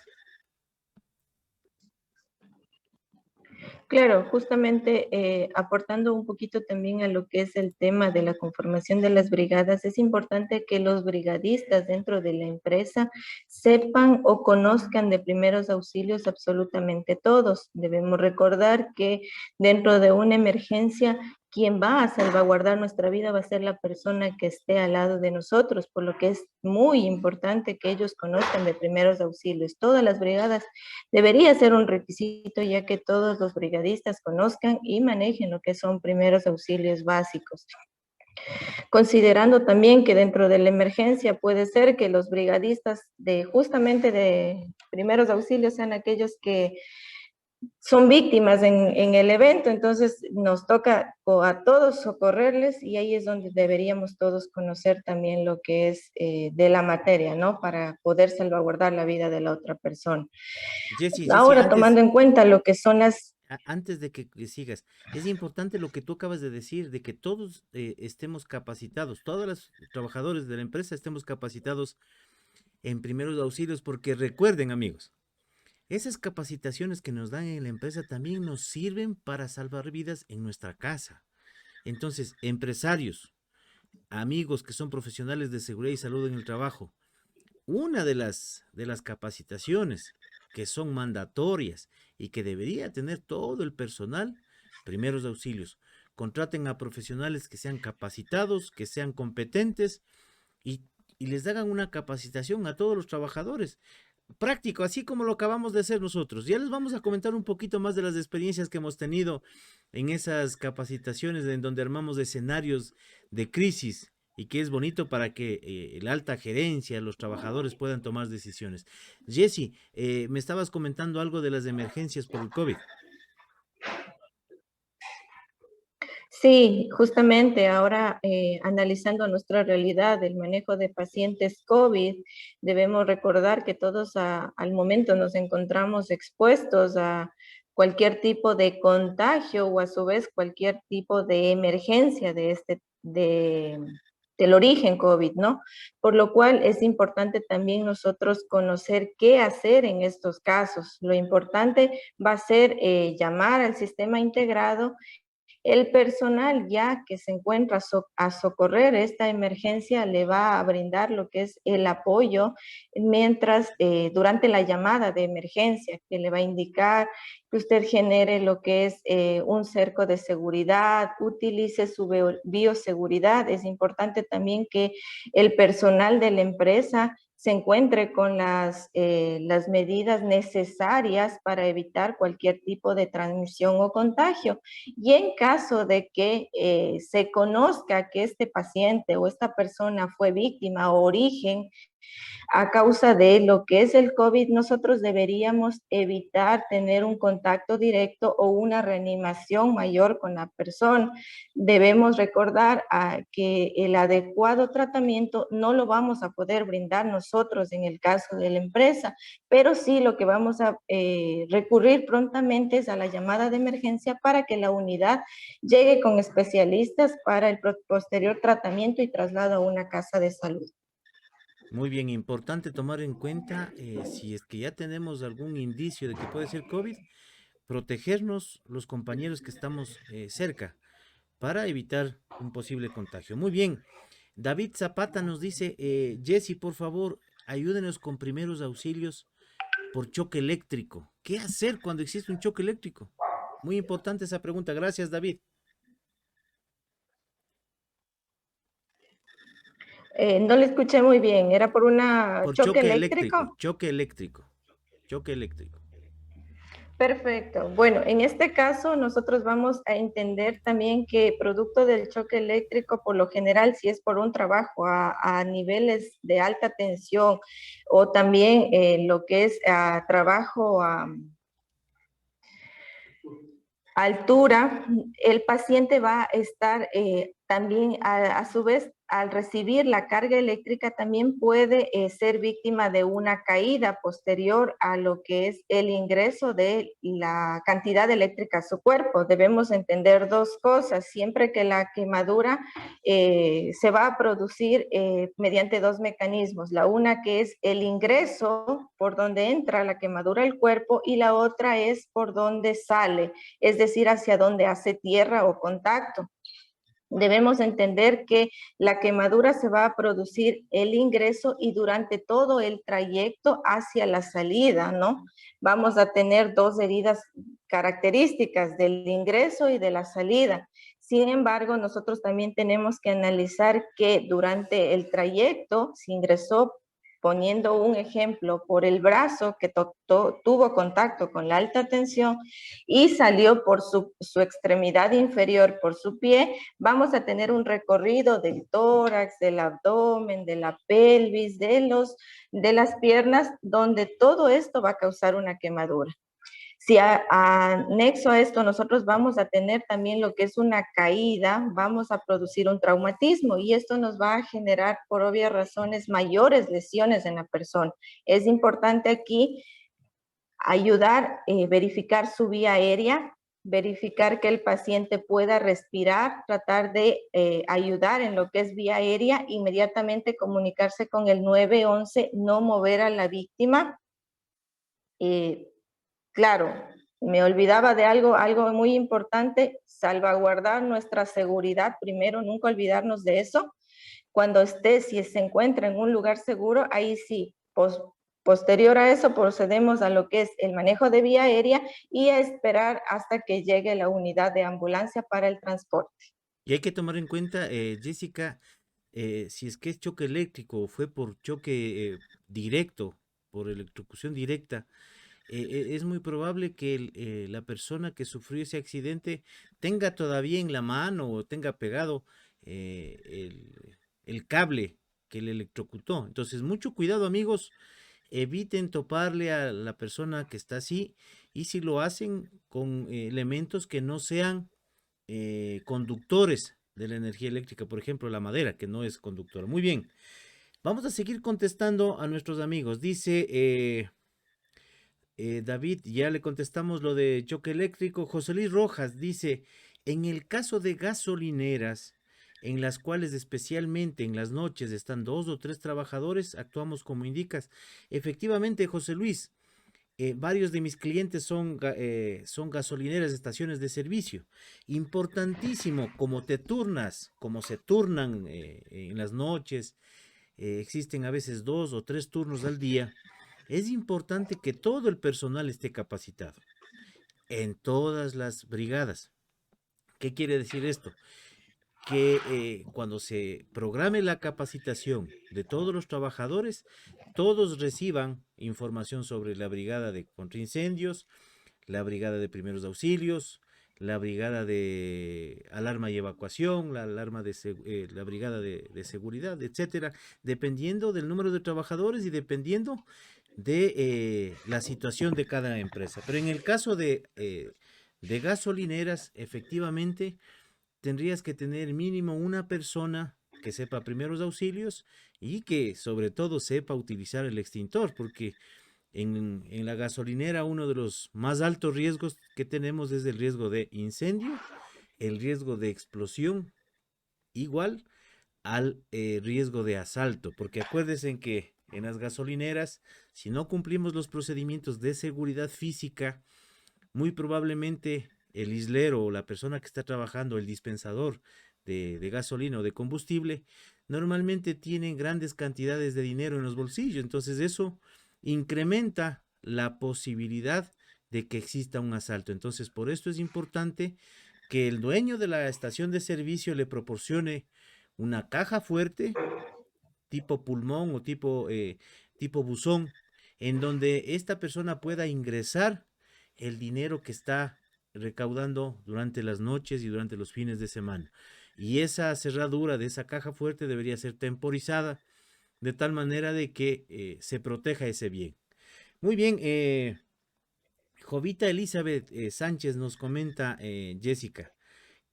B: Claro, justamente aportando un poquito también a lo que es el tema de la conformación de las brigadas, es importante que los brigadistas dentro de la empresa sepan o conozcan de primeros auxilios absolutamente todos. Debemos recordar que dentro de una emergencia, quien va a salvaguardar nuestra vida va a ser la persona que esté al lado de nosotros, por lo que es muy importante que ellos conozcan de primeros auxilios. Todas las brigadas debería ser un requisito, ya que todos los brigadistas conozcan y manejen lo que son primeros auxilios básicos. Considerando también que dentro de la emergencia puede ser que los brigadistas de justamente de primeros auxilios sean aquellos que son víctimas en el evento, entonces nos toca a todos socorrerles y ahí es donde deberíamos todos conocer también lo que es de la materia, ¿no? Para poder salvaguardar la vida de la otra persona.
A: Jesse,
B: Ahora, tomando en cuenta lo que son las...
A: antes de que sigas, es importante lo que tú acabas de decir, de que todos estemos capacitados, todos los trabajadores de la empresa estemos capacitados en primeros auxilios, porque recuerden, amigos, esas capacitaciones que nos dan en la empresa también nos sirven para salvar vidas en nuestra casa. Entonces, empresarios, amigos que son profesionales de seguridad y salud en el trabajo, una de las capacitaciones que son mandatorias y que debería tener todo el personal, primeros auxilios. Contraten a profesionales que sean capacitados, que sean competentes y, y les hagan una capacitación a todos los trabajadores. Práctico, así como lo acabamos de hacer nosotros. Ya les vamos a comentar un poquito más de las experiencias que hemos tenido en esas capacitaciones en donde armamos escenarios de crisis y que es bonito para que la alta gerencia, los trabajadores puedan tomar decisiones. Jesse, me estabas comentando algo de las emergencias por el COVID.
B: Sí, justamente ahora analizando nuestra realidad, el manejo de pacientes COVID, debemos recordar que todos al momento nos encontramos expuestos a cualquier tipo de contagio o a su vez cualquier tipo de emergencia del origen COVID, ¿no? Por lo cual es importante también nosotros conocer qué hacer en estos casos. Lo importante va a ser llamar al sistema integrado. El personal ya que se encuentra a socorrer esta emergencia le va a brindar lo que es el apoyo mientras durante la llamada de emergencia, que le va a indicar que usted genere lo que es un cerco de seguridad, utilice su bioseguridad. Es importante también que el personal de la empresa se encuentre con las medidas necesarias para evitar cualquier tipo de transmisión o contagio. Y en caso de que se conozca que este paciente o esta persona fue víctima o origen a causa de lo que es el COVID, nosotros deberíamos evitar tener un contacto directo o una reanimación mayor con la persona. Debemos recordar que el adecuado tratamiento no lo vamos a poder brindar nosotros en el caso de la empresa, pero sí lo que vamos a recurrir prontamente es a la llamada de emergencia para que la unidad llegue con especialistas para el posterior tratamiento y traslado a una casa de salud.
A: Muy bien, importante tomar en cuenta si es que ya tenemos algún indicio de que puede ser COVID, protegernos los compañeros que estamos cerca para evitar un posible contagio. Muy bien, David Zapata nos dice, Jesse, por favor, ayúdenos con primeros auxilios por choque eléctrico. ¿Qué hacer cuando existe un choque eléctrico? Muy importante esa pregunta. Gracias, David.
B: No le escuché muy bien, ¿era por un
A: Por
B: choque
A: choque eléctrico,
B: eléctrico?
A: choque eléctrico, choque eléctrico.
B: Perfecto. Bueno, en este caso nosotros vamos a entender también que producto del choque eléctrico, por lo general, si es por un trabajo a niveles de alta tensión o también lo que es trabajo a altura, el paciente va a estar también a su vez al recibir la carga eléctrica también puede ser víctima de una caída posterior a lo que es el ingreso de la cantidad eléctrica a su cuerpo. Debemos entender dos cosas, siempre que la quemadura se va a producir mediante dos mecanismos, la una que es el ingreso por donde entra la quemadura al cuerpo y la otra es por donde sale, es decir, hacia donde hace tierra o contacto. Debemos entender que la quemadura se va a producir el ingreso y durante todo el trayecto hacia la salida, ¿no? Vamos a tener dos heridas características del ingreso y de la salida. Sin embargo, nosotros también tenemos que analizar que durante el trayecto se ingresó, poniendo un ejemplo, por el brazo que tuvo contacto con la alta tensión y salió por su extremidad inferior, por su pie, vamos a tener un recorrido del tórax, del abdomen, de la pelvis, de las piernas, donde todo esto va a causar una quemadura. Si anexo a esto nosotros vamos a tener también lo que es una caída, vamos a producir un traumatismo y esto nos va a generar por obvias razones mayores lesiones en la persona. Es importante aquí ayudar, verificar su vía aérea, verificar que el paciente pueda respirar, tratar de ayudar en lo que es vía aérea, inmediatamente comunicarse con el 911, no mover a la víctima. Claro, me olvidaba de algo muy importante, salvaguardar nuestra seguridad primero, nunca olvidarnos de eso. Cuando si se encuentra en un lugar seguro, ahí sí, posterior a eso procedemos a lo que es el manejo de vía aérea y a esperar hasta que llegue la unidad de ambulancia para el transporte.
A: Y hay que tomar en cuenta, Jessica, si es que es choque eléctrico o fue por choque directo, por electrocución directa, es muy probable que la persona que sufrió ese accidente tenga todavía en la mano o tenga pegado el cable que le electrocutó. Entonces, mucho cuidado, amigos. Eviten toparle a la persona que está así y si lo hacen con elementos que no sean conductores de la energía eléctrica, por ejemplo, la madera, que no es conductora. Muy bien, vamos a seguir contestando a nuestros amigos. Dice David, ya le contestamos lo de choque eléctrico. José Luis Rojas dice, en el caso de gasolineras, en las cuales especialmente en las noches están 2 o 3 trabajadores, actuamos como indicas. Efectivamente, José Luis, varios de mis clientes son gasolineras de estaciones de servicio. Importantísimo, como te turnas, como se turnan en las noches, existen a veces 2 o 3 turnos al día, es importante que todo el personal esté capacitado en todas las brigadas. ¿Qué quiere decir esto? Que cuando se programe la capacitación de todos los trabajadores, todos reciban información sobre la brigada de contraincendios, la brigada de primeros auxilios, la brigada de alarma y evacuación, la brigada de seguridad, etcétera, dependiendo del número de trabajadores y dependiendo de la situación de cada empresa. Pero en el caso de gasolineras, efectivamente, tendrías que tener mínimo una persona que sepa primeros auxilios y que sobre todo sepa utilizar el extintor, porque en la gasolinera uno de los más altos riesgos que tenemos es el riesgo de incendio, el riesgo de explosión, igual al riesgo de asalto, porque acuérdense que en las gasolineras, si no cumplimos los procedimientos de seguridad física, muy probablemente el islero o la persona que está trabajando, el dispensador de gasolina o de combustible, normalmente tienen grandes cantidades de dinero en los bolsillos. Entonces eso incrementa la posibilidad de que exista un asalto. Entonces por esto es importante que el dueño de la estación de servicio le proporcione una caja fuerte tipo pulmón o tipo buzón, en donde esta persona pueda ingresar el dinero que está recaudando durante las noches y durante los fines de semana. Y esa cerradura de esa caja fuerte debería ser temporizada de tal manera de que se proteja ese bien. Muy bien, Jovita Elizabeth Sánchez nos comenta, Jessica,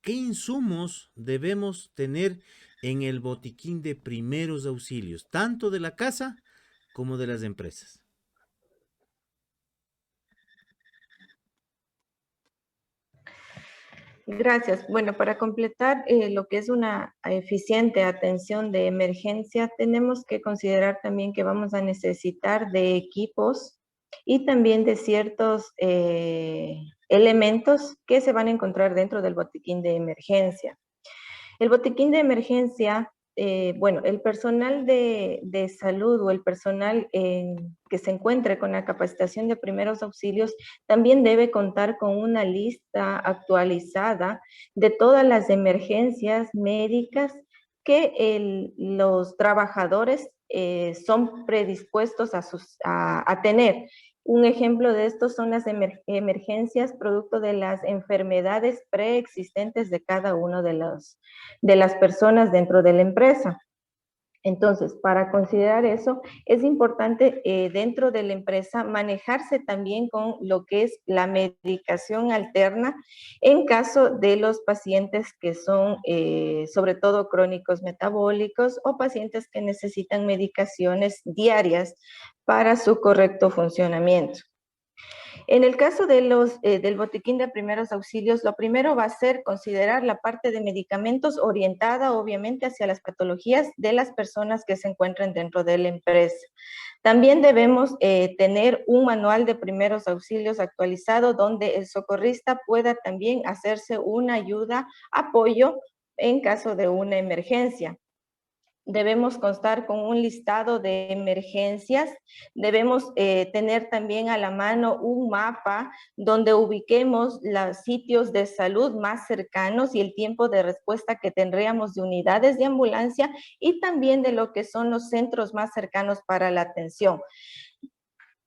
A: ¿qué insumos debemos tener en el botiquín de primeros auxilios, tanto de la casa como de las empresas?
B: Gracias. Bueno, para completar lo que es una eficiente atención de emergencia, tenemos que considerar también que vamos a necesitar de equipos y también de ciertos elementos que se van a encontrar dentro del botiquín de emergencia. El botiquín de emergencia, bueno, el personal de salud o el personal que se encuentre con la capacitación de primeros auxilios también debe contar con una lista actualizada de todas las emergencias médicas que los trabajadores son predispuestos a tener. Un ejemplo de esto son las emergencias producto de las enfermedades preexistentes de cada uno de las personas dentro de la empresa. Entonces, para considerar eso, es importante dentro de la empresa manejarse también con lo que es la medicación alterna en caso de los pacientes que son sobre todo crónicos metabólicos o pacientes que necesitan medicaciones diarias para su correcto funcionamiento. En el caso del botiquín de primeros auxilios, lo primero va a ser considerar la parte de medicamentos orientada obviamente hacia las patologías de las personas que se encuentran dentro de la empresa. También debemos tener un manual de primeros auxilios actualizado donde el socorrista pueda también hacerse una ayuda, apoyo en caso de una emergencia. Debemos constar con un listado de emergencias, debemos tener también a la mano un mapa donde ubiquemos los sitios de salud más cercanos y el tiempo de respuesta que tendríamos de unidades de ambulancia y también de lo que son los centros más cercanos para la atención.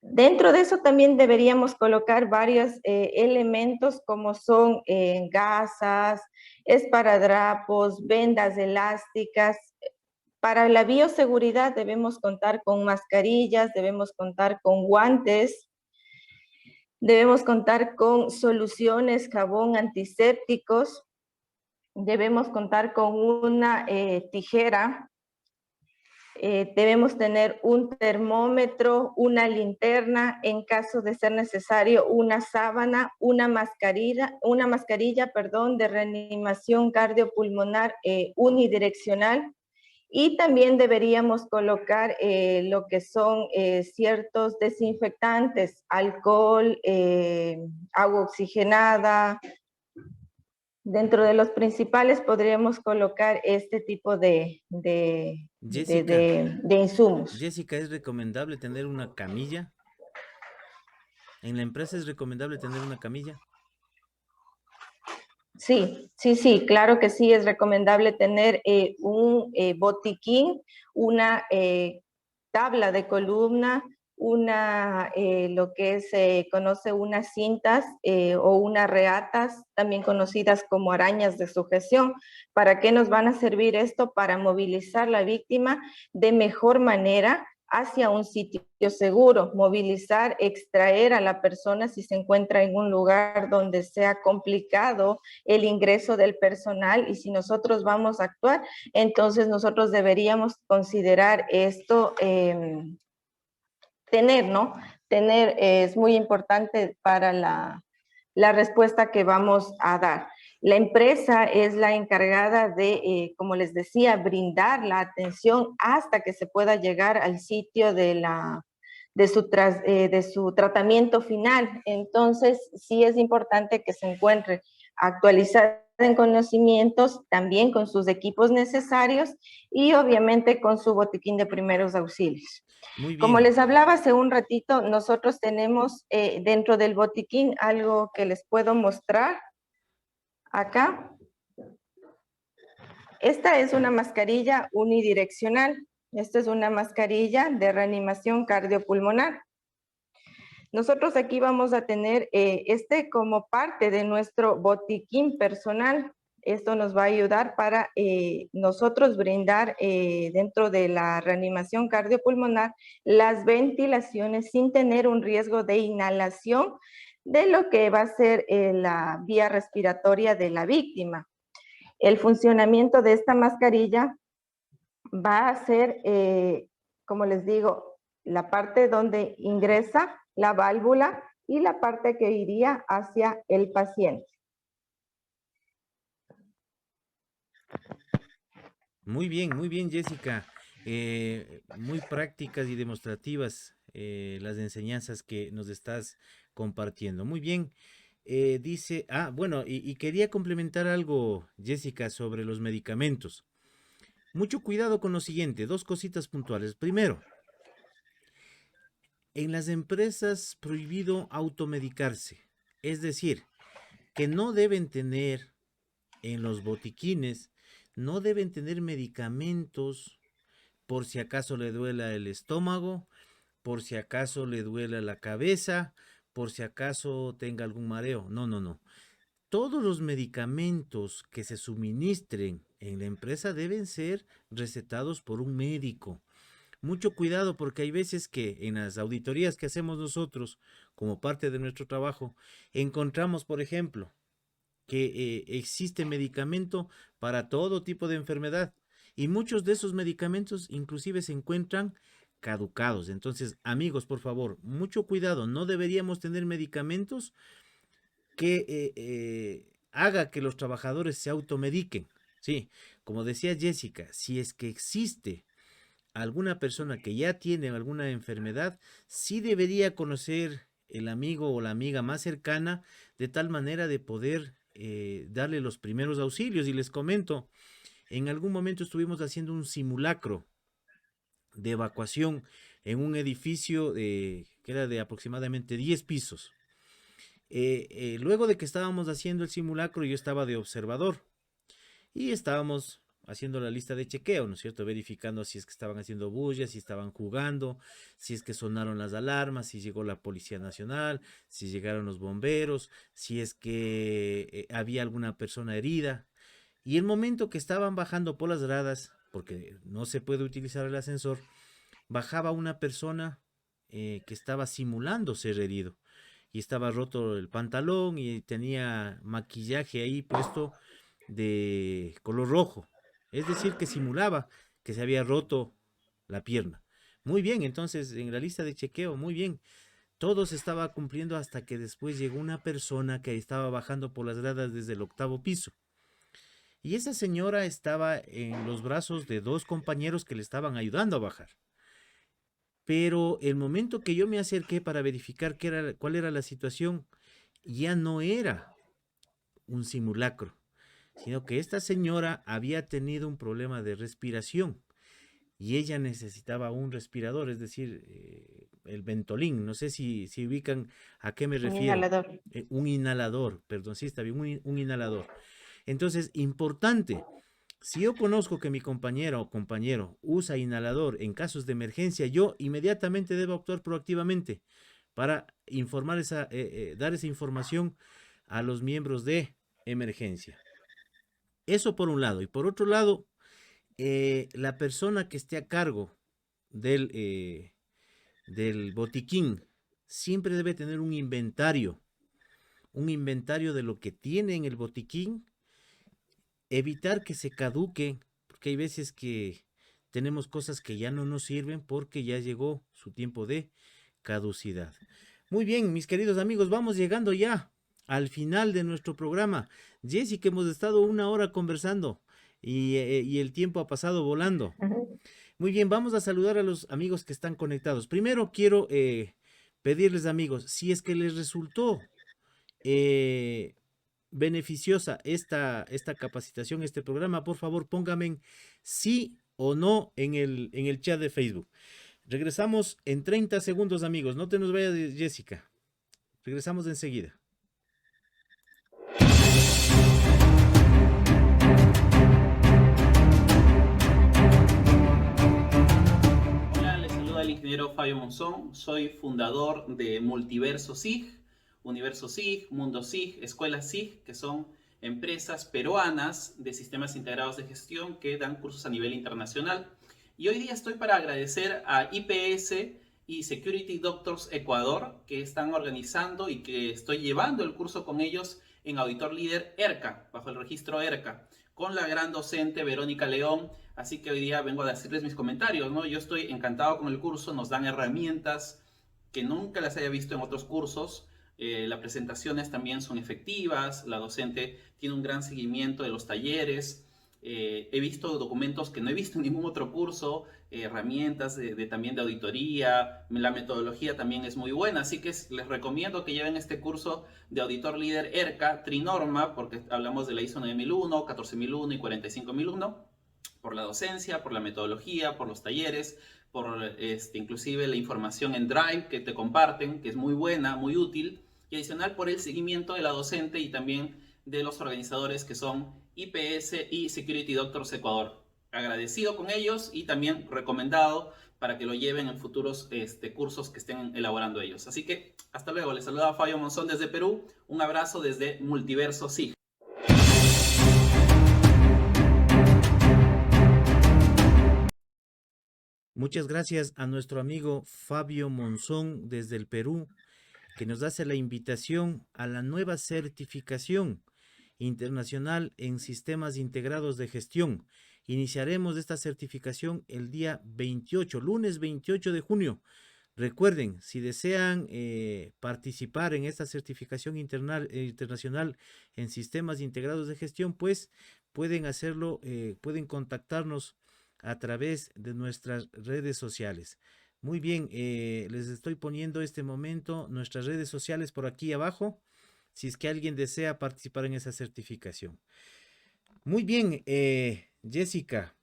B: Dentro de eso también deberíamos colocar varios elementos como son gasas, esparadrapos, vendas elásticas. Para la bioseguridad debemos contar con mascarillas, debemos contar con guantes, debemos contar con soluciones, jabón antisépticos, debemos contar con una tijera, debemos tener un termómetro, una linterna, en caso de ser necesario, una sábana, una mascarilla, de reanimación cardiopulmonar unidireccional. Y también deberíamos colocar lo que son ciertos desinfectantes, alcohol, agua oxigenada. Dentro de los principales podríamos colocar este tipo de
A: Jessica,
B: insumos.
A: Jessica, ¿es recomendable tener una camilla? ¿En la empresa es recomendable tener una camilla?
B: Sí, claro que sí, es recomendable tener un botiquín, una tabla de columna, lo que se conoce unas cintas o unas reatas, también conocidas como arañas de sujeción. ¿Para qué nos van a servir esto? Para movilizar la víctima de mejor manera hacia un sitio seguro, movilizar, extraer a la persona si se encuentra en un lugar donde sea complicado el ingreso del personal, y si nosotros vamos a actuar, entonces nosotros deberíamos considerar esto, ¿no? Tener es muy importante para la respuesta que vamos a dar. La empresa es la encargada de, como les decía, brindar la atención hasta que se pueda llegar al sitio de su tratamiento final. Entonces, sí es importante que se encuentre actualizada en conocimientos, también con sus equipos necesarios y obviamente con su botiquín de primeros auxilios.
A: Muy
B: Como
A: bien.
B: les hablaba hace un ratito, nosotros tenemos dentro del botiquín algo que les puedo mostrar acá. Esta es una mascarilla unidireccional. Esta es una mascarilla de reanimación cardiopulmonar. Nosotros aquí vamos a tener como parte de nuestro botiquín personal. Esto nos va a ayudar para nosotros brindar dentro de la reanimación cardiopulmonar las ventilaciones sin tener un riesgo de inhalación de lo que va a ser la vía respiratoria de la víctima. El funcionamiento de esta mascarilla va a ser, como les digo, la parte donde ingresa la válvula y la parte que iría hacia el paciente.
A: Muy bien, Jessica. Muy prácticas y demostrativas las enseñanzas que nos estás compartiendo. Muy bien. Dice, bueno, y quería complementar algo, Jessica, sobre los medicamentos. Mucho cuidado con lo siguiente, dos cositas puntuales. Primero, en las empresas prohibido automedicarse. Es decir, que no deben tener en los botiquines, no deben tener medicamentos por si acaso le duela el estómago, por si acaso le duela la cabeza, por si acaso tenga algún mareo. No, no, no. Todos los medicamentos que se suministren en la empresa deben ser recetados por un médico. Mucho cuidado porque hay veces que en las auditorías que hacemos nosotros como parte de nuestro trabajo encontramos, por ejemplo, que existe medicamento para todo tipo de enfermedad y muchos de esos medicamentos inclusive se encuentran caducados. Entonces, amigos, por favor, mucho cuidado, no deberíamos tener medicamentos que haga que los trabajadores se automediquen. Sí, como decía Jessica, si es que existe alguna persona que ya tiene alguna enfermedad, sí debería conocer el amigo o la amiga más cercana de tal manera de poder darle los primeros auxilios. Y les comento, en algún momento estuvimos haciendo un simulacro de evacuación en un edificio que era de aproximadamente 10 pisos. Luego de que estábamos haciendo el simulacro, yo estaba de observador y estábamos haciendo la lista de chequeo, ¿no es cierto? Verificando si es que estaban haciendo bulla, si estaban jugando, si es que sonaron las alarmas, si llegó la Policía Nacional, si llegaron los bomberos, si es que había alguna persona herida. Y el momento que estaban bajando por las gradas, porque no se puede utilizar el ascensor, bajaba una persona que estaba simulando ser herido y estaba roto el pantalón y tenía maquillaje ahí puesto de color rojo. Es decir, que simulaba que se había roto la pierna. Muy bien, entonces en la lista de chequeo, muy bien. Todo se estaba cumpliendo hasta que después llegó una persona que estaba bajando por las gradas desde el octavo piso. Y esa señora estaba en los brazos de dos compañeros que le estaban ayudando a bajar. Pero el momento que yo me acerqué para verificar cuál era la situación, ya no era un simulacro, sino que esta señora había tenido un problema de respiración y ella necesitaba un respirador, es decir, el Ventolin. No sé si ubican a qué me
B: Un
A: refiero.
B: inhalador.
A: Un inhalador, perdón, sí está bien, un inhalador. Entonces, importante, si yo conozco que mi compañera o compañero usa inhalador en casos de emergencia, yo inmediatamente debo actuar proactivamente para informar dar esa información a los miembros de emergencia. Eso por un lado. Y por otro lado, la persona que esté a cargo del botiquín siempre debe tener un inventario de lo que tiene en el botiquín, evitar que se caduque, porque hay veces que tenemos cosas que ya no nos sirven porque ya llegó su tiempo de caducidad. Muy bien, mis queridos amigos, vamos llegando ya al final de nuestro programa. Jessica, hemos estado una hora conversando y el tiempo ha pasado volando.
B: Ujú.
A: Muy bien, vamos a saludar a los amigos que están conectados. Primero quiero pedirles, amigos, si es que les resultó eh, beneficiosa esta capacitación, este programa, por favor pónganme en sí o no en el chat de Facebook. Regresamos en 30 segundos, amigos. No te nos vayas, Jessica. Regresamos enseguida.
C: Hola, les saluda el ingeniero Fabio Monzón. Soy fundador de Multiverso SIG, Universo SIG, Mundo SIG, Escuela SIG, que son empresas peruanas de sistemas integrados de gestión que dan cursos a nivel internacional. Y hoy día estoy para agradecer a IPS y Security Doctors Ecuador, que están organizando y que estoy llevando el curso con ellos en Auditor Líder ERCA, bajo el registro ERCA, con la gran docente Verónica León. Así que hoy día vengo a decirles mis comentarios, ¿no? Yo estoy encantado con el curso, nos dan herramientas que nunca las haya visto en otros cursos. Las presentaciones también son efectivas, la docente tiene un gran seguimiento de los talleres. He visto documentos que no he visto en ningún otro curso, herramientas también de auditoría, la metodología también es muy buena, así que les recomiendo que lleven este curso de Auditor Líder ERCA, Trinorma, porque hablamos de la ISO 9001, 14001 y 45001, por la docencia, por la metodología, por los talleres, por inclusive la información en Drive que te comparten, que es muy buena, muy útil, y adicional por el seguimiento de la docente y también de los organizadores que son IPS y Security Doctors Ecuador. Agradecido con ellos y también recomendado para que lo lleven en futuros cursos que estén elaborando ellos. Así que hasta luego, les saluda Fabio Monzón desde Perú, un abrazo desde Multiverso SIG.
A: Muchas gracias a nuestro amigo Fabio Monzón desde el Perú, que nos hace la invitación a la nueva certificación internacional en sistemas integrados de gestión, Iniciaremos esta certificación el día 28, lunes 28 de junio. Recuerden, si desean participar en esta certificación internacional en sistemas integrados de gestión, pues pueden hacerlo, pueden contactarnos a través de nuestras redes sociales. Muy bien, les estoy poniendo este momento nuestras redes sociales por aquí abajo, si es que alguien desea participar en esa certificación. Muy bien, Jessica,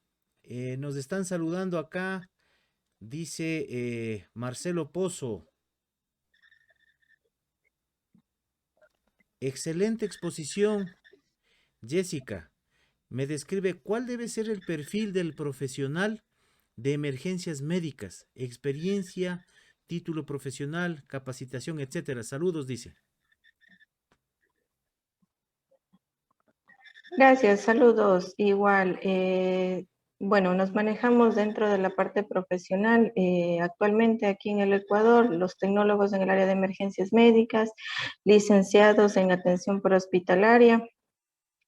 A: nos están saludando acá. Dice Marcelo Pozo, excelente exposición. Jessica, me describe cuál debe ser el perfil del profesional de emergencias médicas, experiencia, título profesional, capacitación, etcétera. Saludos, dice.
B: Gracias, saludos. Igual, bueno, nos manejamos dentro de la parte profesional. Actualmente aquí en el Ecuador, los tecnólogos en el área de emergencias médicas, licenciados en atención prehospitalaria,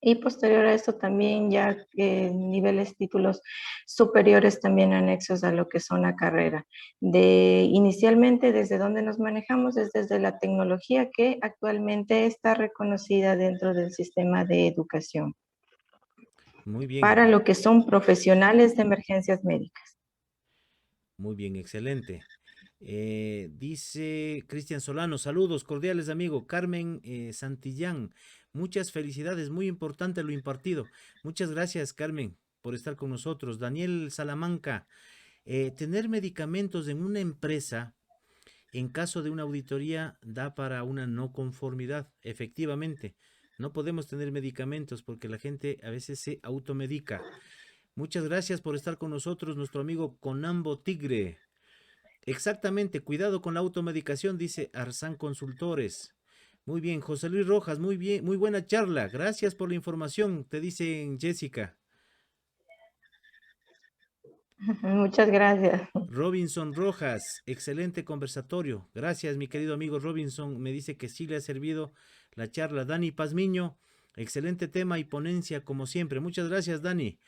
B: y posterior a esto también ya niveles, títulos superiores también anexos a lo que son la carrera. Inicialmente, desde donde nos manejamos es desde la tecnología que actualmente está reconocida dentro del sistema de educación.
A: Muy bien.
B: Para lo que son profesionales de emergencias médicas.
A: Muy bien, excelente. Dice Cristian Solano, saludos cordiales amigo. Carmen Santillán, muchas felicidades, muy importante lo impartido. Muchas gracias Carmen por estar con nosotros. Daniel Salamanca, tener medicamentos en una empresa en caso de una auditoría da para una no conformidad, efectivamente. No podemos tener medicamentos porque la gente a veces se automedica. Muchas gracias por estar con nosotros, nuestro amigo Conambo Tigre. Exactamente, cuidado con la automedicación, dice Arsan Consultores. Muy bien, José Luis Rojas, muy bien, muy buena charla. Gracias por la información, te dicen Jessica.
B: Muchas gracias.
A: Robinson Rojas, excelente conversatorio. Gracias, mi querido amigo Robinson. Me dice que sí le ha servido la charla. Dani Pazmiño, excelente tema y ponencia como siempre. Muchas gracias, Dani.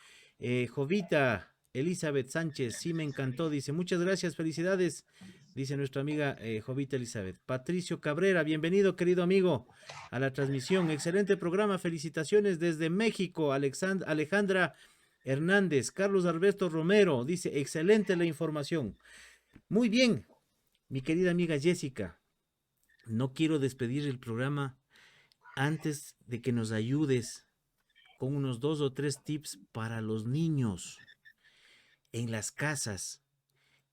A: Jovita Elizabeth Sánchez, sí me encantó. Dice, muchas gracias, felicidades. Dice nuestra amiga Jovita Elizabeth. Patricio Cabrera, bienvenido, querido amigo, a la transmisión. Excelente programa, felicitaciones desde México. Alejandra Hernández, Carlos Alberto Romero, dice, excelente la información. Muy bien, mi querida amiga Jessica, no quiero despedir el programa antes de que nos ayudes con unos 2 o 3 tips para los niños en las casas.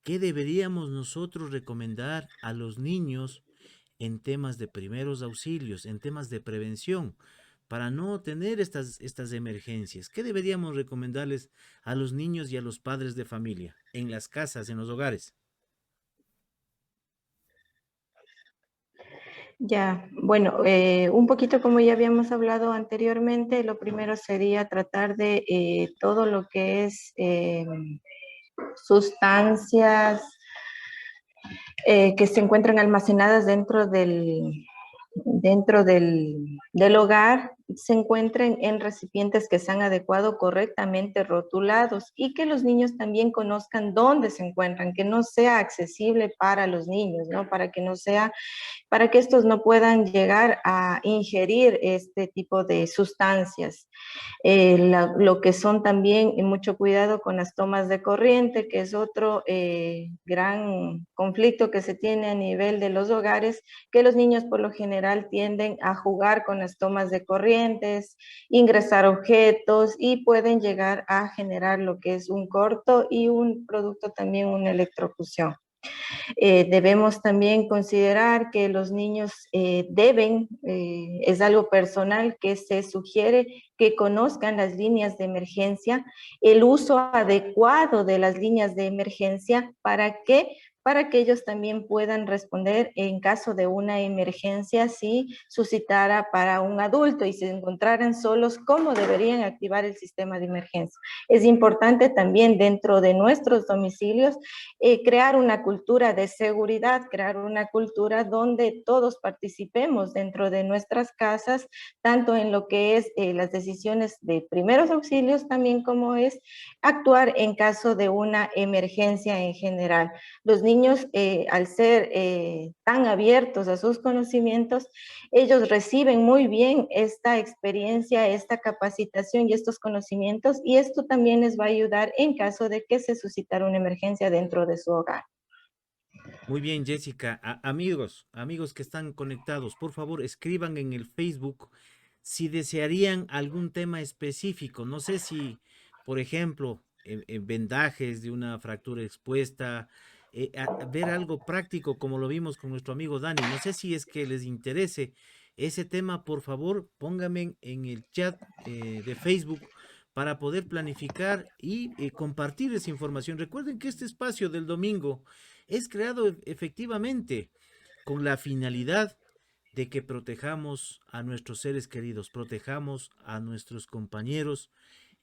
A: ¿Qué deberíamos nosotros recomendar a los niños en temas de primeros auxilios, en temas de prevención, para no tener estas emergencias? ¿Qué deberíamos recomendarles a los niños y a los padres de familia en las casas, en los hogares?
B: Ya, bueno, un poquito como ya habíamos hablado anteriormente, lo primero sería tratar de todo lo que es sustancias que se encuentran almacenadas dentro del hogar, se encuentren en recipientes que sean adecuados, correctamente rotulados, y que los niños también conozcan dónde se encuentran, que no sea accesible para los niños, ¿no? Para que estos no puedan llegar a ingerir este tipo de sustancias. Lo que son también mucho cuidado con las tomas de corriente, que es otro gran conflicto que se tiene a nivel de los hogares, que los niños por lo general tienden a jugar con las tomas de corrientes, ingresar objetos y pueden llegar a generar lo que es un corto y un producto también, una electrocución. Debemos también considerar que los niños es algo personal que se sugiere que conozcan las líneas de emergencia, el uso adecuado de las líneas de emergencia, ¿para qué? para que ellos también puedan responder en caso de una emergencia si suscitara para un adulto y se encontraran solos, cómo deberían activar el sistema de emergencia. Es importante también dentro de nuestros domicilios crear una cultura de seguridad, crear una cultura donde todos participemos dentro de nuestras casas, tanto en lo que es las decisiones de primeros auxilios, también como es actuar en caso de una emergencia en general. Los niños, al ser tan abiertos a sus conocimientos, ellos reciben muy bien esta experiencia, esta capacitación y estos conocimientos, y esto también les va a ayudar en caso de que se suscitara una emergencia dentro de su hogar.
A: Muy bien, Jessica. Amigos que están conectados, por favor, escriban en el Facebook si desearían algún tema específico. No sé si, por ejemplo, vendajes de una fractura expuesta, ver algo práctico como lo vimos con nuestro amigo Dani. No sé si es que les interese ese tema, por favor, pónganme en el chat de Facebook para poder planificar y compartir esa información. Recuerden que este espacio del domingo es creado efectivamente con la finalidad de que protejamos a nuestros seres queridos, protejamos a nuestros compañeros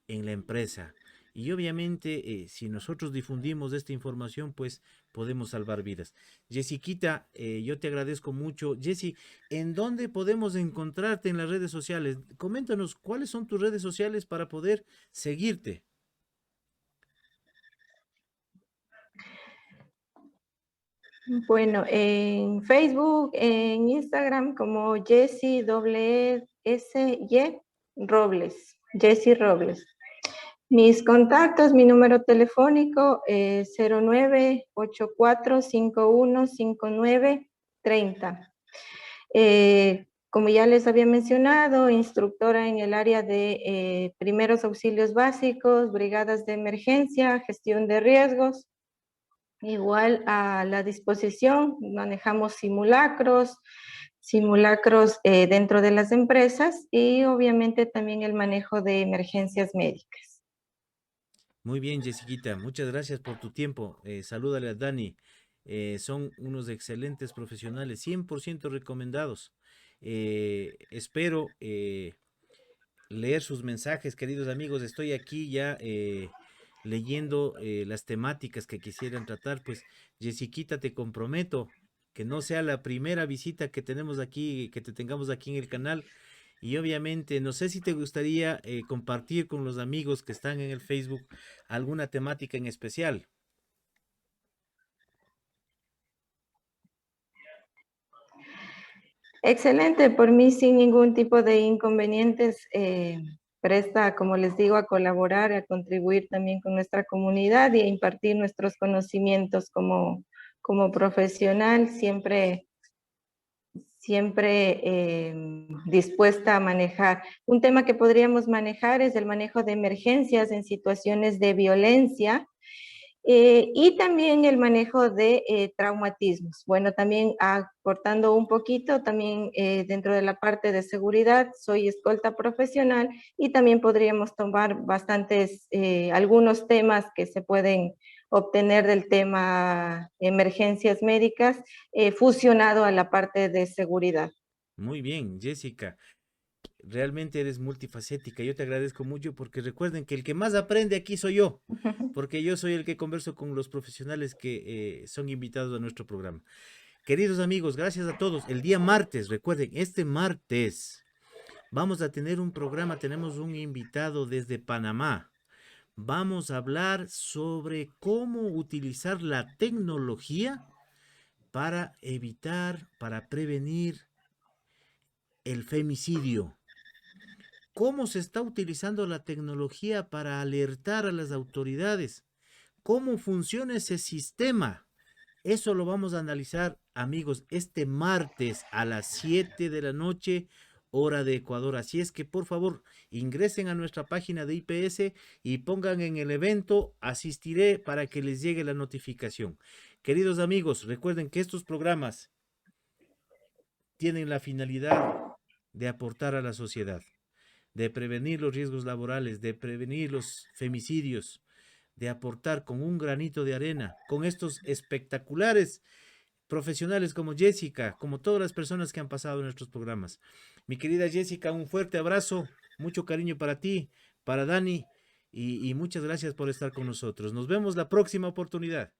A: en la empresa. Y obviamente, si nosotros difundimos esta información, pues podemos salvar vidas. Jessiquita, yo te agradezco mucho. Jessy, ¿en dónde podemos encontrarte en las redes sociales? Coméntanos cuáles son tus redes sociales para poder seguirte.
B: Bueno, en Facebook, en Instagram como Jessie Robles, Jessie Robles. Mis contactos, mi número telefónico es 0984515930. Como ya les había mencionado, instructora en el área de primeros auxilios básicos, brigadas de emergencia, gestión de riesgos. Igual a la disposición, manejamos simulacros dentro de las empresas y obviamente también el manejo de emergencias médicas.
A: Muy bien, Jessiquita, muchas gracias por tu tiempo. Salúdale a Dani. Son unos excelentes profesionales, 100% recomendados. Espero leer sus mensajes, queridos amigos. Estoy aquí ya leyendo las temáticas que quisieran tratar. Pues, Jessiquita, te comprometo que no sea la primera visita que tenemos aquí, que te tengamos aquí en el canal. Y obviamente, no sé si te gustaría compartir con los amigos que están en el Facebook alguna temática en especial.
B: Excelente, por mí sin ningún tipo de inconvenientes. Presta, como les digo, a colaborar, a contribuir también con nuestra comunidad y a impartir nuestros conocimientos como profesional, siempre dispuesta a manejar. Un tema que podríamos manejar es el manejo de emergencias en situaciones de violencia y también el manejo de traumatismos. Bueno, también aportando un poquito, también dentro de la parte de seguridad, soy escolta profesional y también podríamos tomar algunos temas que se pueden obtener del tema emergencias médicas fusionado a la parte de seguridad.
A: Muy bien, Jessica. Realmente eres multifacética. Yo te agradezco mucho porque recuerden que el que más aprende aquí soy yo, porque yo soy el que converso con los profesionales que son invitados a nuestro programa. Queridos amigos, gracias a todos. El día martes, recuerden, este martes vamos a tener un programa, tenemos un invitado desde Panamá. Vamos a hablar sobre cómo utilizar la tecnología para evitar, para prevenir el femicidio. ¿Cómo se está utilizando la tecnología para alertar a las autoridades? ¿Cómo funciona ese sistema? Eso lo vamos a analizar, amigos, este martes a las 7 de la noche, hora de Ecuador. Así es que, por favor, ingresen a nuestra página de IPS y pongan en el evento, asistiré para que les llegue la notificación. Queridos amigos, recuerden que estos programas tienen la finalidad de aportar a la sociedad, de prevenir los riesgos laborales, de prevenir los femicidios, de aportar con un granito de arena, con estos espectaculares profesionales como Jessica, como todas las personas que han pasado en nuestros programas. Mi querida Jessica, un fuerte abrazo, mucho cariño para ti, para Dani, y muchas gracias por estar con nosotros. Nos vemos la próxima oportunidad.